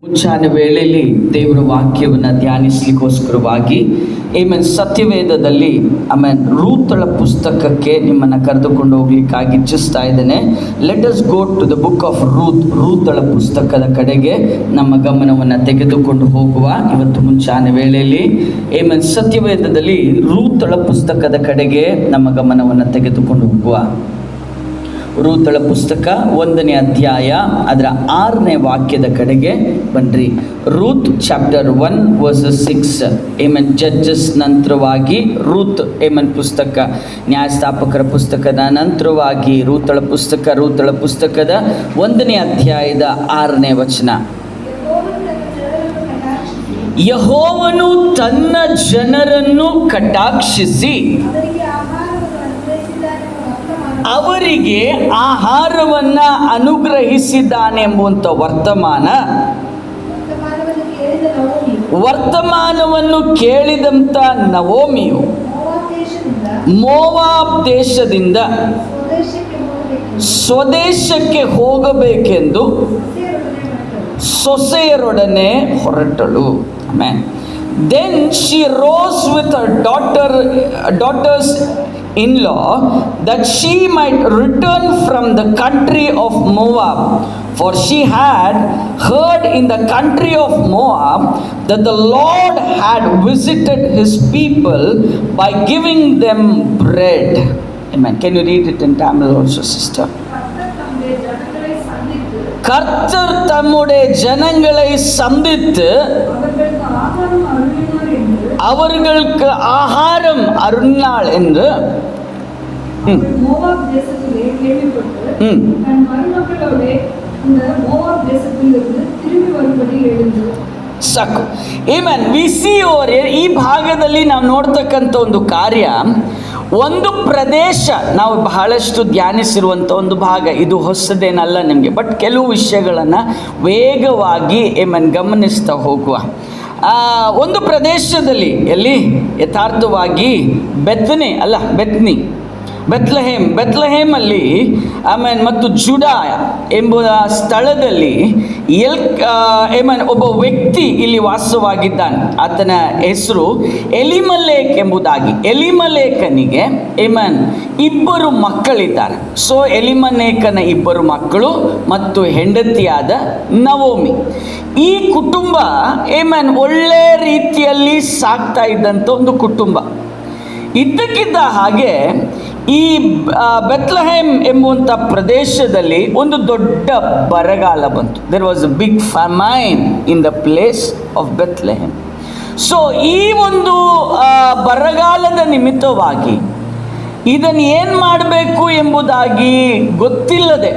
ಮುಂಚಾನೆ ವೇಳೆಯಲ್ಲಿ ದೇವರ ವಾಕ್ಯವನ್ನು ಧ್ಯಾನಿಸಲಿಕ್ಕೋಸ್ಕರವಾಗಿ ಸತ್ಯವೇದದಲ್ಲಿ ರೂತಳ ಪುಸ್ತಕಕ್ಕೆ ನಿಮ್ಮನ್ನು ಕರೆದುಕೊಂಡು ಹೋಗ್ಲಿಕ್ಕಾಗಿ ಇಚ್ಛಿಸ್ತಾ ಇದ್ದೇನೆ. Let us go to the book of ರೂತಳ ಪುಸ್ತಕದ ಕಡೆಗೆ ನಮ್ಮ ಗಮನವನ್ನು ತೆಗೆದುಕೊಂಡು ಹೋಗುವ. ಇವತ್ತು ಮುಂಚಾನೆ ವೇಳೆಯಲ್ಲಿ ಸತ್ಯವೇದದಲ್ಲಿ ರೂತಳ ಪುಸ್ತಕದ ಕಡೆಗೆ ನಮ್ಮ ಗಮನವನ್ನು ತೆಗೆದುಕೊಂಡು ಹೋಗುವ. ರೂತಳ ಪುಸ್ತಕ 1ನೇ ಅಧ್ಯಾಯ ಅದರ 6ನೇ ವಾಕ್ಯದ ಕಡೆಗೆ ಬನ್ರಿ. Ruth chapter 1 verses 6. ಜಡ್ಜಸ್ ನಂತರವಾಗಿ ರೂತ್ ಪುಸ್ತಕ, ನ್ಯಾಯಸ್ಥಾಪಕರ ಪುಸ್ತಕದ ನಂತರವಾಗಿ ರೂತಳ ಪುಸ್ತಕದ 1ನೇ ಅಧ್ಯಾಯದ 6ನೇ ವಚನ. ಯೆಹೋವನು ತನ್ನ ಜನರನ್ನು ಕಟಾಕ್ಷಿಸಿ ಅವರಿಗೆ ಆಹಾರವನ್ನು ಅನುಗ್ರಹಿಸಿದ್ದಾನೆಂಬುವಂಥ ವರ್ತಮಾನವನ್ನು ಕೇಳಿದಂಥ ನವೋಮಿಯು ಮೋವಾಬ್ ದೇಶದಿಂದ ಸ್ವದೇಶಕ್ಕೆ ಹೋಗಬೇಕೆಂದು ಸೊಸೆಯರೊಡನೆ ಹೊರಟಳು. Amen. Then she rose with her daughters-in-law that she might return from the country of Moab, for she had heard in the country of Moab that the Lord had visited his people by giving them bread. Amen. Can you read it in Tamil also, sister? கர்த்தர் தம்முடைய ஜனங்களை சந்தித்து அவர்களுக்கு ஆகாரம் அருளினாள் என்று ಸಾಕು. V C over ಈ ಭಾಗದಲ್ಲಿ ನಾವು ನೋಡ್ತಕ್ಕಂಥ ಒಂದು ಕಾರ್ಯ, ಒಂದು ಪ್ರದೇಶ ನಾವು ಬಹಳಷ್ಟು ಧ್ಯಾನಿಸಿರುವಂಥ ಒಂದು ಭಾಗ. ಇದು ಹೊಸದೇನಲ್ಲ ನಿಮಗೆ, ಬಟ್ ಕೆಲವು ವಿಷಯಗಳನ್ನು ವೇಗವಾಗಿ ಗಮನಿಸ್ತಾ ಹೋಗುವ. ಒಂದು ಪ್ರದೇಶದಲ್ಲಿ ಎಲ್ಲಿ ಯಥಾರ್ಥವಾಗಿ ಬೆತ್ಲೆಹೇಮಲ್ಲಿ ಮತ್ತು ಜುಡಾ ಎಂಬುವ ಸ್ಥಳದಲ್ಲಿ ಒಬ್ಬ ವ್ಯಕ್ತಿ ಇಲ್ಲಿ ವಾಸವಾಗಿದ್ದಾನೆ. ಆತನ ಹೆಸರು ಎಲಿಮಲೇಕ್ ಎಂಬುದಾಗಿ. ಎಲಿಮಲೇಕನಿಗೆ ಇಬ್ಬರು ಮಕ್ಕಳಿದ್ದಾರೆ. ಸೊ ಎಲಿಮಲೇಕನ ಇಬ್ಬರು ಮಕ್ಕಳು ಮತ್ತು ಹೆಂಡತಿಯಾದ ನವೋಮಿ. ಈ ಕುಟುಂಬ ಒಳ್ಳೆ ರೀತಿಯಲ್ಲಿ ಸಾಕ್ತಾ ಇದ್ದಂಥ ಒಂದು ಕುಟುಂಬ. ಇದ್ದಕ್ಕಿದ್ದ ಹಾಗೆ ಈ ಬೆತ್ಲೆಹೇಮ್ ಎಂಬುವಂಥ ಪ್ರದೇಶದಲ್ಲಿ ಒಂದು ದೊಡ್ಡ ಬರಗಾಲ ಬಂತು. There was a big famine in the place of Bethlehem. So ಈ ಒಂದು ಬರಗಾಲದ ನಿಮಿತ್ತವಾಗಿ ಇದನ್ನು ಏನು ಮಾಡಬೇಕು ಎಂಬುದಾಗಿ ಗೊತ್ತಿಲ್ಲದೆ,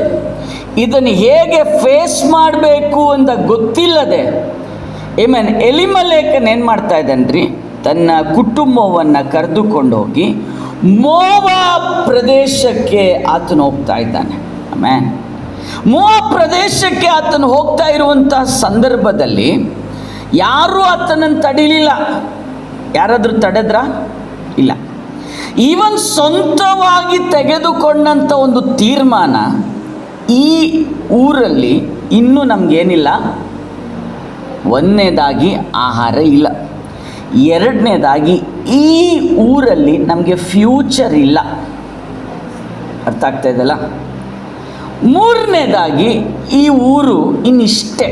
ಇದನ್ನು ಹೇಗೆ ಫೇಸ್ ಮಾಡಬೇಕು ಅಂತ ಗೊತ್ತಿಲ್ಲದೆ ಎಲಿಮಲೇಕನ್ ಏನು ಮಾಡ್ತಾ ಇದ್ದಾನ್ರಿ, ತನ್ನ ಕುಟುಂಬವನ್ನು ಕರೆದುಕೊಂಡೋಗಿ ಮೋವಾಬ್ ಪ್ರದೇಶಕ್ಕೆ ಆತನು ಹೋಗ್ತಾ ಇದ್ದಾನೆ. ಆಮೇನ್. ಮೋವಾಬ್ ಪ್ರದೇಶಕ್ಕೆ ಆತನು ಹೋಗ್ತಾ ಇರುವಂಥ ಸಂದರ್ಭದಲ್ಲಿ ಯಾರೂ ಆತನನ್ನು ತಡಿಲಿಲ್ಲ. ಯಾರಾದರೂ ತಡೆದ್ರಾ? ಇಲ್ಲ. ಈವನ್ ಸ್ವಂತವಾಗಿ ತೆಗೆದುಕೊಂಡಂಥ ಒಂದು ತೀರ್ಮಾನ, ಈ ಊರಲ್ಲಿ ಇನ್ನೂ ನಮಗೇನಿಲ್ಲ, ಒಂದನೇದಾಗಿ ಆಹಾರ ಇಲ್ಲ, ಎರಡನೇದಾಗಿ ಈ ಊರಲ್ಲಿ ನಮಗೆ ಫ್ಯೂಚರ್ ಇಲ್ಲ. ಅರ್ಥ ಆಗ್ತಾ ಇದೆಯಲ್ಲ? ಮೂರನೇದಾಗಿ ಈ ಊರು ಇನ್ನಿಷ್ಟೇ,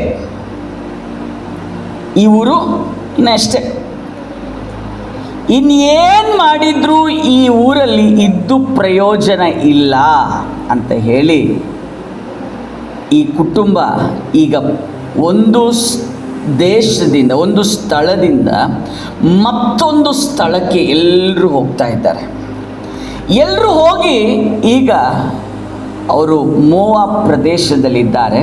ಇನ್ನಷ್ಟೇ, ಇನ್ನೇನು ಮಾಡಿದರೂ ಈ ಊರಲ್ಲಿ ಇದ್ದು ಪ್ರಯೋಜನ ಇಲ್ಲ ಅಂತ ಹೇಳಿ ಈ ಕುಟುಂಬ ಈಗ ಒಂದು ದೇಶದಿಂದ, ಒಂದು ಸ್ಥಳದಿಂದ ಮತ್ತೊಂದು ಸ್ಥಳಕ್ಕೆ ಎಲ್ಲರೂ ಹೋಗ್ತಾ ಇದ್ದಾರೆ. ಎಲ್ಲರೂ ಹೋಗಿ ಈಗ ಅವರು ಮೋವಾಬ್ ಪ್ರದೇಶದಲ್ಲಿದ್ದಾರೆ.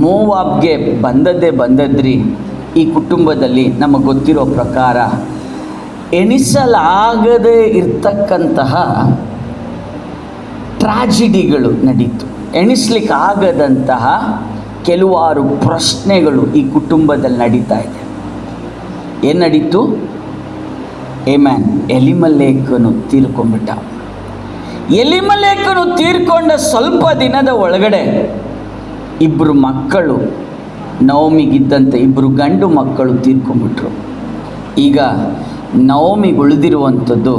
ಮೋವಾಬ್ಗೆ ಬಂದದ್ರಿ ಈ ಕುಟುಂಬದಲ್ಲಿ ನಮಗೆ ಗೊತ್ತಿರೋ ಪ್ರಕಾರ ಎಣಿಸಲಾಗದೇ ಇರ್ತಕ್ಕಂತಹ ಟ್ರಾಜಿಡಿಗಳು ನಡೀತು. ಎಣಿಸ್ಲಿಕ್ಕಾಗದಂತಹ ಕೆಲವಾರು ಪ್ರಶ್ನೆಗಳು ಈ ಕುಟುಂಬದಲ್ಲಿ ನಡೀತಾ ಇದೆ. ಏನು ನಡೀತು? ಎಲಿಮಲೇಕನು ತೀರ್ಕೊಂಡ್ಬಿಟ್ಟ. ಎಲಿಮಲೇಕನು ತೀರ್ಕೊಂಡ ಸ್ವಲ್ಪ ದಿನದ ಒಳಗಡೆ ಇಬ್ಬರು ಮಕ್ಕಳು ನವಮಿಗಿದ್ದಂಥ 2 ಗಂಡು ಮಕ್ಕಳು ತೀರ್ಕೊಂಡ್ಬಿಟ್ರು. ಈಗ ನವಮಿಗೆ ಉಳಿದಿರುವಂಥದ್ದು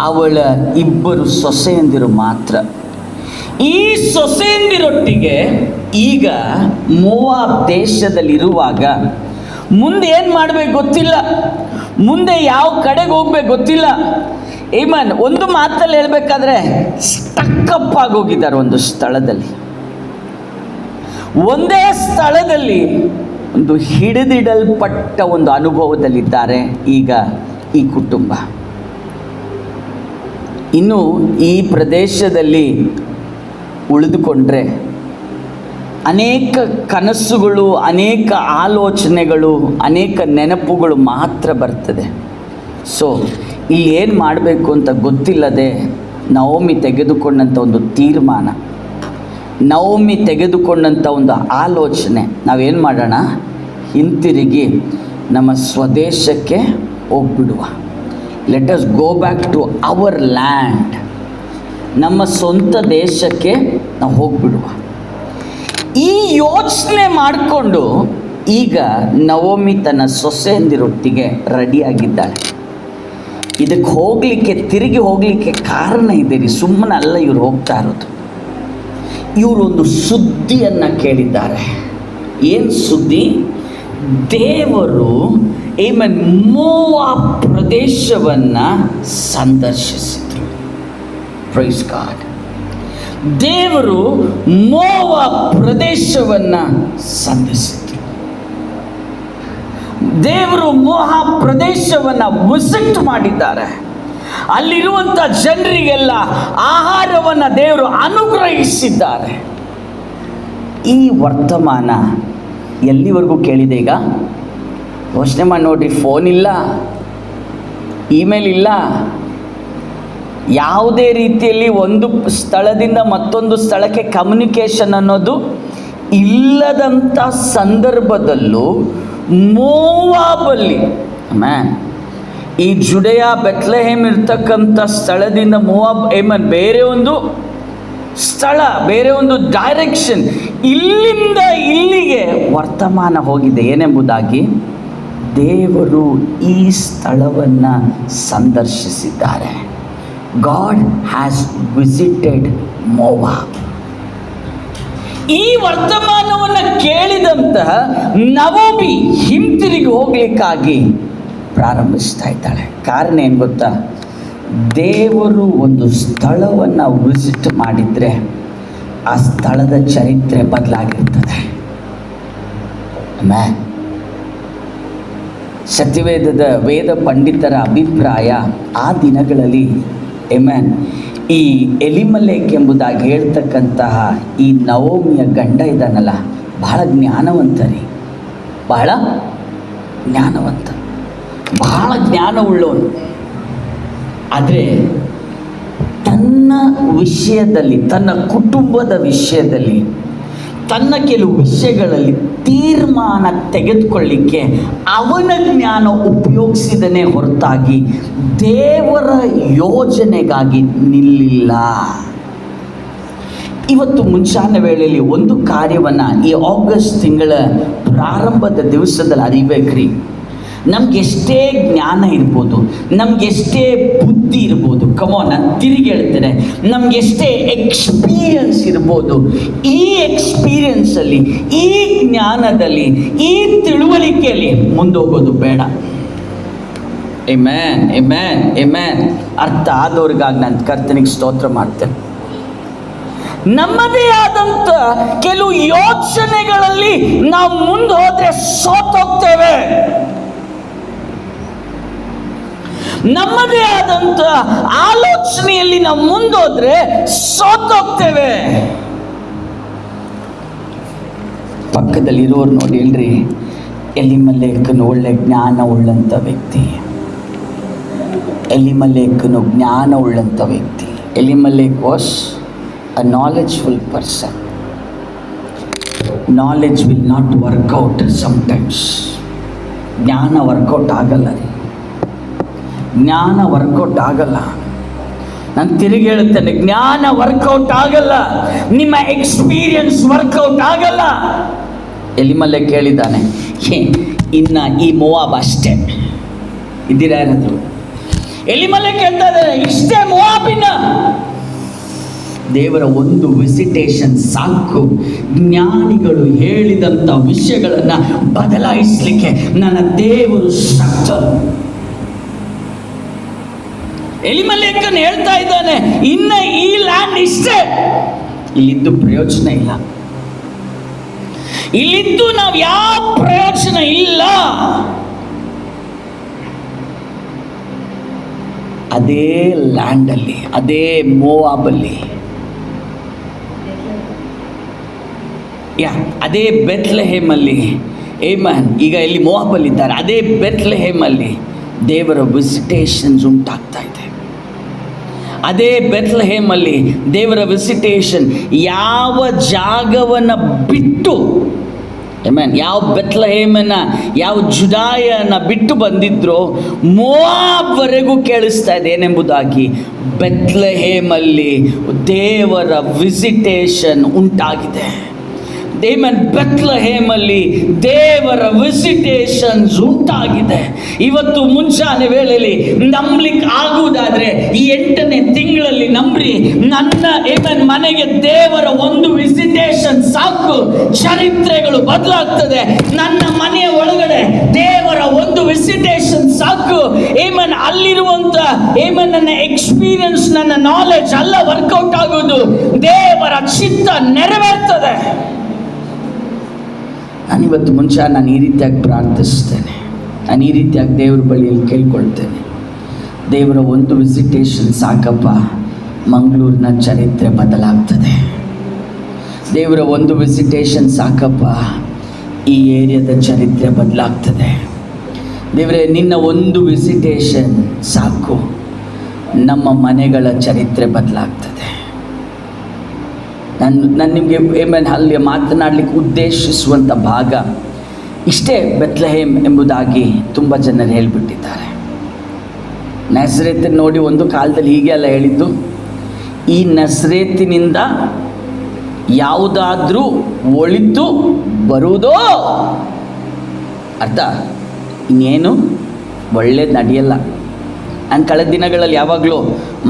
ಅವಳ 2 ಸೊಸೆಯಂದಿರು ಮಾತ್ರ. ಈ ಸೊಸೆಯಂದಿರೊಟ್ಟಿಗೆ ಈಗ ಮೋವಾಬ್ ದೇಶದಲ್ಲಿರುವಾಗ ಮುಂದೆ ಏನು ಮಾಡಬೇಕು ಗೊತ್ತಿಲ್ಲ, ಮುಂದೆ ಯಾವ ಕಡೆಗೆ ಹೋಗ್ಬೇಕು ಗೊತ್ತಿಲ್ಲ. ಏಮನ್ ಒಂದು ಮಾತಲ್ಲಿ ಹೇಳ್ಬೇಕಾದ್ರೆ ಸ್ಟಕ್ಕಪ್ ಆಗೋಗಿದ್ದಾರೆ. ಒಂದು ಸ್ಥಳದಲ್ಲಿ, ಒಂದೇ ಸ್ಥಳದಲ್ಲಿ ಒಂದು ಹಿಡಿದಿಡಲ್ಪಟ್ಟ ಒಂದು ಅನುಭವದಲ್ಲಿದ್ದಾರೆ ಈಗ ಈ ಕುಟುಂಬ. ಇನ್ನು ಈ ಪ್ರದೇಶದಲ್ಲಿ ಉಳಿದುಕೊಂಡ್ರೆ ಅನೇಕ ಕನಸುಗಳು, ಅನೇಕ ಆಲೋಚನೆಗಳು, ಅನೇಕ ನೆನಪುಗಳು ಮಾತ್ರ ಬರ್ತದೆ. ಸೊ ಇಲ್ಲಿ ಏನು ಮಾಡಬೇಕು ಅಂತ ಗೊತ್ತಿಲ್ಲದೆ ನವೋಮಿ ತೆಗೆದುಕೊಂಡಂಥ ಒಂದು ತೀರ್ಮಾನ, ನವೋಮಿ ತೆಗೆದುಕೊಂಡಂಥ ಒಂದು ಆಲೋಚನೆ, ನಾವೇನು ಮಾಡೋಣ, ಹಿಂತಿರುಗಿ ನಮ್ಮ ಸ್ವದೇಶಕ್ಕೆ ಹೋಗ್ಬಿಡುವ. Let us go back to our land. ನಮ್ಮ ಸ್ವಂತ ದೇಶಕ್ಕೆ ನಾವು ಹೋಗ್ಬಿಡುವ. ಈ ಯೋಚನೆ ಮಾಡಿಕೊಂಡು ಈಗ ನವೋಮಿ ತನ್ನ ಸೊಸೆಯಂದಿರೊಟ್ಟಿಗೆ ರೆಡಿಯಾಗಿದ್ದಾಳೆ. ಇದಕ್ಕೆ ಹೋಗಲಿಕ್ಕೆ, ತಿರುಗಿ ಹೋಗಲಿಕ್ಕೆ ಕಾರಣ ಇದೆ ರೀ, ಸುಮ್ಮನೆ ಅಲ್ಲ ಇವ್ರು ಹೋಗ್ತಾ ಇರೋದು. ಇವರು ಒಂದು ಸುದ್ದಿಯನ್ನು ಕೇಳಿದ್ದಾರೆ. ಏನು ಸುದ್ದಿ? ದೇವರು ಮೋವಾಬ್ ಪ್ರದೇಶವನ್ನು ಸಂದರ್ಶಿಸಿದರು. Praise God. ದೇವರು ಮೋವಾಬ್ ಪ್ರದೇಶವನ್ನು ಸಂದರ್ಶಿಸಿದರು. ದೇವರು ಮೋವಾಬ್ ಪ್ರದೇಶವನ್ನು ವಿಸಿಟ್ ಮಾಡಿದ್ದಾರೆ. ಅಲ್ಲಿರುವಂಥ ಜನರಿಗೆಲ್ಲ ಆಹಾರವನ್ನು ದೇವರು ಅನುಗ್ರಹಿಸಿದ್ದಾರೆ. ಈ ವರ್ತಮಾನ ಎಲ್ಲಿವರೆಗೂ ಕೇಳಿದೆ? ಈಗ ಯೋಚನೆ ಮಾಡಿ ನೋಡ್ರಿ. ಫೋನ್ ಇಲ್ಲ, ಇಮೇಲ್ ಇಲ್ಲ, ಯಾವುದೇ ರೀತಿಯಲ್ಲಿ ಒಂದು ಸ್ಥಳದಿಂದ ಮತ್ತೊಂದು ಸ್ಥಳಕ್ಕೆ ಕಮ್ಯುನಿಕೇಷನ್ ಅನ್ನೋದು ಇಲ್ಲದಂಥ ಸಂದರ್ಭದಲ್ಲೂ ಮೋವಾಬಲ್ಲಿ ಈ ಜುಡೆಯ ಬೆತ್ಲೆಹೇಮ್ ಇರ್ತಕ್ಕಂಥ ಸ್ಥಳದಿಂದ ಮೋವಾಬ್ ಬೇರೆ ಒಂದು ಸ್ಥಳ, ಬೇರೆ ಒಂದು ಡೈರೆಕ್ಷನ್, ಇಲ್ಲಿಂದ ಇಲ್ಲಿಗೆ ವರ್ತಮಾನ ಹೋಗಿದೆ. ಏನೆಂಬುದಾಗಿ ದೇವರು ಈ ಸ್ಥಳವನ್ನು ಸಂದರ್ಶಿಸಿದ್ದಾರೆ. God has visited Moab. ಈ ವರ್ತಮಾನವನ್ನು ಕೇಳಿದಂತಹ ನವೋಮಿ ಹಿಂತಿರುಗಿ ಹೋಗಲಿಕ್ಕಾಗಿ ಪ್ರಾರಂಭಿಸ್ತಾ ಇದ್ದಾಳೆ. ಕಾರಣ ಏನು ಗೊತ್ತಾ? ದೇವರು ಒಂದು ಸ್ಥಳವನ್ನು ವಿಸಿಟ್ ಮಾಡಿದರೆ ಆ ಸ್ಥಳದ ಚರಿತ್ರೆ ಬದಲಾಗಿರ್ತದೆ. ಸತ್ಯವೇದದ ವೇದ ಪಂಡಿತರ ಅಭಿಪ್ರಾಯ ಆ ದಿನಗಳಲ್ಲಿ ಈ ಎಲಿಮಲೇಕ್ ಎಂಬುದಾಗಿ ಹೇಳ್ತಕ್ಕಂತಹ ಈ ನವೋಮಿಯ ಗಂಡ ಇದ್ದಾನಲ್ಲ, ಬಹಳ ಜ್ಞಾನವಂತ ರೀ, ಬಹಳ ಜ್ಞಾನವಂತ, ಬಹಳ ಜ್ಞಾನವುಳ್ಳವನು. ಆದರೆ ತನ್ನ ವಿಷಯದಲ್ಲಿ, ತನ್ನ ಕುಟುಂಬದ ವಿಷಯದಲ್ಲಿ, ತನ್ನ ಕೆಲವು ವಿಷಯಗಳಲ್ಲಿ ತೀರ್ಮಾನ ತೆಗೆದುಕೊಳ್ಳಿಕ್ಕೆ ಅವನ ಜ್ಞಾನ ಉಪಯೋಗಿಸಿದನೇ ಹೊರತಾಗಿ ದೇವರ ಯೋಜನೆಗಾಗಿ ನಿಲ್ಲಿಲ್ಲ. ಇವತ್ತು ಮುಂಚಾನೆ ವೇಳೆಯಲ್ಲಿ ಒಂದು ಕಾರ್ಯವನ್ನು ಈ ಆಗಸ್ಟ್ ತಿಂಗಳ ಪ್ರಾರಂಭದ ದಿವಸದಲ್ಲಿ ಅರಿಬೇಕ್ರಿ. ನಮಗೆಷ್ಟೇ ಜ್ಞಾನ ಇರ್ಬೋದು, ನಮಗೆಷ್ಟೇ ಬುದ್ಧಿ ಇರ್ಬೋದು, ನಾನು ತಿರುಗಿ ಹೇಳ್ತೇನೆ, ನಮಗೆಷ್ಟೇ ಎಕ್ಸ್ಪೀರಿಯನ್ಸ್ ಇರ್ಬೋದು, ಈ ಎಕ್ಸ್ಪೀರಿಯನ್ಸಲ್ಲಿ, ಈ ಜ್ಞಾನದಲ್ಲಿ, ಈ ತಿಳುವಳಿಕೆಯಲ್ಲಿ ಮುಂದೋಗೋದು ಬೇಡ. Amen, amen, amen. ಅರ್ಥ ಆದವ್ರಿಗಾಗಿ ನಾನು ಕರ್ತನಿಗೆ ಸ್ತೋತ್ರ ಮಾಡ್ತೇನೆ. ನಮ್ಮದೇ ಆದಂಥ ಕೆಲವು ಯೋಚನೆಗಳಲ್ಲಿ ನಾವು ಮುಂದೆ ಹೋದರೆ ಸೋತೋಗ್ತೇವೆ. ನಮ್ಮದೇ ಆದಂಥ ಆಲೋಚನೆಯಲ್ಲಿ ನಾವು ಮುಂದೋದ್ರೆ ಸೋತೋಗ್ತೇವೆ. ಪಕ್ಕದಲ್ಲಿರೋರು ನೋಡಿ ಹೇಳ್ರಿ, ಎಲಿಮಲೇಕನು ಒಳ್ಳೆ ಜ್ಞಾನ ಉಳ್ಳಂಥ ವ್ಯಕ್ತಿ. ಎಲಿಮಲೇಕನು ಜ್ಞಾನ ಉಳ್ಳಂಥ ವ್ಯಕ್ತಿ. Elimelech was a knowledgeful person. Knowledge will not work out sometimes. ಜ್ಞಾನ ವರ್ಕೌಟ್ ಆಗಲ್ಲ ರೀ, ಜ್ಞಾನ ವರ್ಕೌಟ್ ಆಗಲ್ಲ. ನಾನು ತಿರುಗಿ ಹೇಳುತ್ತೇನೆ, ಜ್ಞಾನ ವರ್ಕೌಟ್ ಆಗಲ್ಲ, ನಿಮ್ಮ ಎಕ್ಸ್ಪೀರಿಯನ್ಸ್ ವರ್ಕೌಟ್ ಆಗಲ್ಲ. ಎಲಿಮಲೆ ಕೇಳಿದ್ದಾನೆ, ಇನ್ನು ಈ ಮೋವಾಬ್ ಅಷ್ಟೇ ಇದ್ದೀರಾ ಏನಾದ್ರು? ಎಲಿಮಲೆ ಕೇಳ್ತಾ ಇದ್ದಾರೆ, ಇಷ್ಟೇ ಮೋವಾಬಿನ? ದೇವರ ಒಂದು ವಿಸಿಟೇಷನ್ ಸಾಕು ಜ್ಞಾನಿಗಳು ಹೇಳಿದಂಥ ವಿಷಯಗಳನ್ನು ಬದಲಾಯಿಸಲಿಕ್ಕೆ. ನನ್ನ ದೇವರು ಶಕ್ತನು. ಎಲಿಮಲೆಕನ್ ಹೇಳ್ತಾ ಇದ್ದಾನೆ, ಇನ್ನ ಈ ಲ್ಯಾಂಡ್ ಇಷ್ಟೇ, ಇಲ್ಲಿದ್ದು ಪ್ರಯೋಜನ ಇಲ್ಲ, ಇಲ್ಲಿದ್ದು ನಾವು ಯಾವ ಪ್ರಯೋಜನ ಇಲ್ಲ. ಅದೇ ಲ್ಯಾಂಡಲ್ಲಿ, ಅದೇ ಮೋವಾಬಲ್ಲಿ, ಅದೇ ಬೆತ್ಲೆಹೇಮಲ್ಲಿ, ಏಮನ್ ಈಗ ಇಲ್ಲಿ ಮೋವಾಬಲ್ಲಿದ್ದಾರೆ, ಅದೇ ಬೆತ್ಲೆಹೇಮಲ್ಲಿ ದೇವರ ವಿಸಿಟೇಷನ್ಸ್ ಉಂಟಾಗ್ತಾ ಇದೆ. ಅದೇ ಬೆತ್ಲೆಹೇಮಲ್ಲಿ ದೇವರ ವಿಸಿಟೇಷನ್. ಯಾವ ಜಾಗವನ್ನು ಬಿಟ್ಟು, ಆಮೆನ್, ಯಾವ ಬೆತ್ಲೆಹೇಮನ್ನ, ಯಾವ ಜುದಾಯನ ಬಿಟ್ಟು ಬಂದಿದ್ರೋ ಮೋವಾಬ್ವರೆಗೂ ಕೇಳಿಸ್ತಾ ಇದೆ ಏನೆಂಬುದಾಗಿ, ಬೆತ್ಲೆಹೇಮಲ್ಲಿ ದೇವರ ವಿಸಿಟೇಷನ್ ಉಂಟಾಗಿದೆ. ಬೆತ್ಲೆಹೇಮಲ್ಲಿ ದೇವರ ವಿಸಿಟೇಷನ್ಸ್ ಉಂಟಾಗಿದೆ. ಇವತ್ತು ಮುಂಚಾನೆ ವೇಳೆಯಲ್ಲಿ ನಂಬಲಿಕ್ಕೆ ಆಗುವುದಾದ್ರೆ ಈ 8ನೇ ತಿಂಗಳಲ್ಲಿ ನಂಬ್ರಿ, ನನ್ನ ಮನೆಗೆ ದೇವರ ಒಂದು ವಿಸಿಟೇಷನ್ ಸಾಕು, ಚರಿತ್ರೆಗಳು ಬದಲಾಗ್ತದೆ. ನನ್ನ ಮನೆಯ ಒಳಗಡೆ ದೇವರ ಒಂದು ವಿಸಿಟೇಷನ್ ಸಾಕು. ಅಲ್ಲಿರುವಂತ ನನ್ನ ಎಕ್ಸ್ಪೀರಿಯನ್ಸ್, ನನ್ನ ನಾಲೆಡ್ಜ್ ಅಲ್ಲ ವರ್ಕೌಟ್ ಆಗುವುದು, ದೇವರ ಚಿತ್ತ ನೆರವೇರ್ತದೆ. ನಾನಿವತ್ತು ನಾನು ಈ ರೀತಿಯಾಗಿ ಪ್ರಾರ್ಥಿಸ್ತೇನೆ, ನಾನು ಈ ರೀತಿಯಾಗಿ ದೇವರ ಬಳಿಯಲ್ಲಿ ಕೇಳ್ಕೊಳ್ತೇನೆ, ದೇವರ ಒಂದು ವಿಸಿಟೇಷನ್ ಸಾಕಪ್ಪ, ಮಂಗಳೂರಿನ ಚರಿತ್ರೆ ಬದಲಾಗ್ತದೆ. ದೇವರ ಒಂದು ವಿಸಿಟೇಷನ್ ಸಾಕಪ್ಪ, ಈ ಏರಿಯಾದ ಚರಿತ್ರೆ ಬದಲಾಗ್ತದೆ. ದೇವರೇ, ನಿನ್ನ ಒಂದು ವಿಸಿಟೇಷನ್ ಸಾಕು, ನಮ್ಮ ಮನೆಗಳ ಚರಿತ್ರೆ ಬದಲಾಗ್ತದೆ. ನಾನು ನಿಮಗೆ ಅಲ್ಲಿ ಮಾತನಾಡಲಿಕ್ಕೆ ಉದ್ದೇಶಿಸುವಂಥ ಭಾಗ ಇಷ್ಟೇ. ಬೆತ್ಲೆಹೇಮ್ ಎಂಬುದಾಗಿ ತುಂಬ ಜನರು ಹೇಳಿಬಿಟ್ಟಿದ್ದಾರೆ. ನಜರೇತನ್ನು ನೋಡಿ ಒಂದು ಕಾಲದಲ್ಲಿ ಹೀಗೆ ಅಲ್ಲ ಹೇಳಿದ್ದು, ಈ ನಜರೇತಿನಿಂದ ಯಾವುದಾದ್ರೂ ಒಳಿತು ಬರುವುದೋ, ಅರ್ಥ ಇನ್ನೇನು ಒಳ್ಳೇದು ನಡೆಯಲ್ಲ. ನಾನು ಕಳೆದ ದಿನಗಳಲ್ಲಿ ಯಾವಾಗಲೂ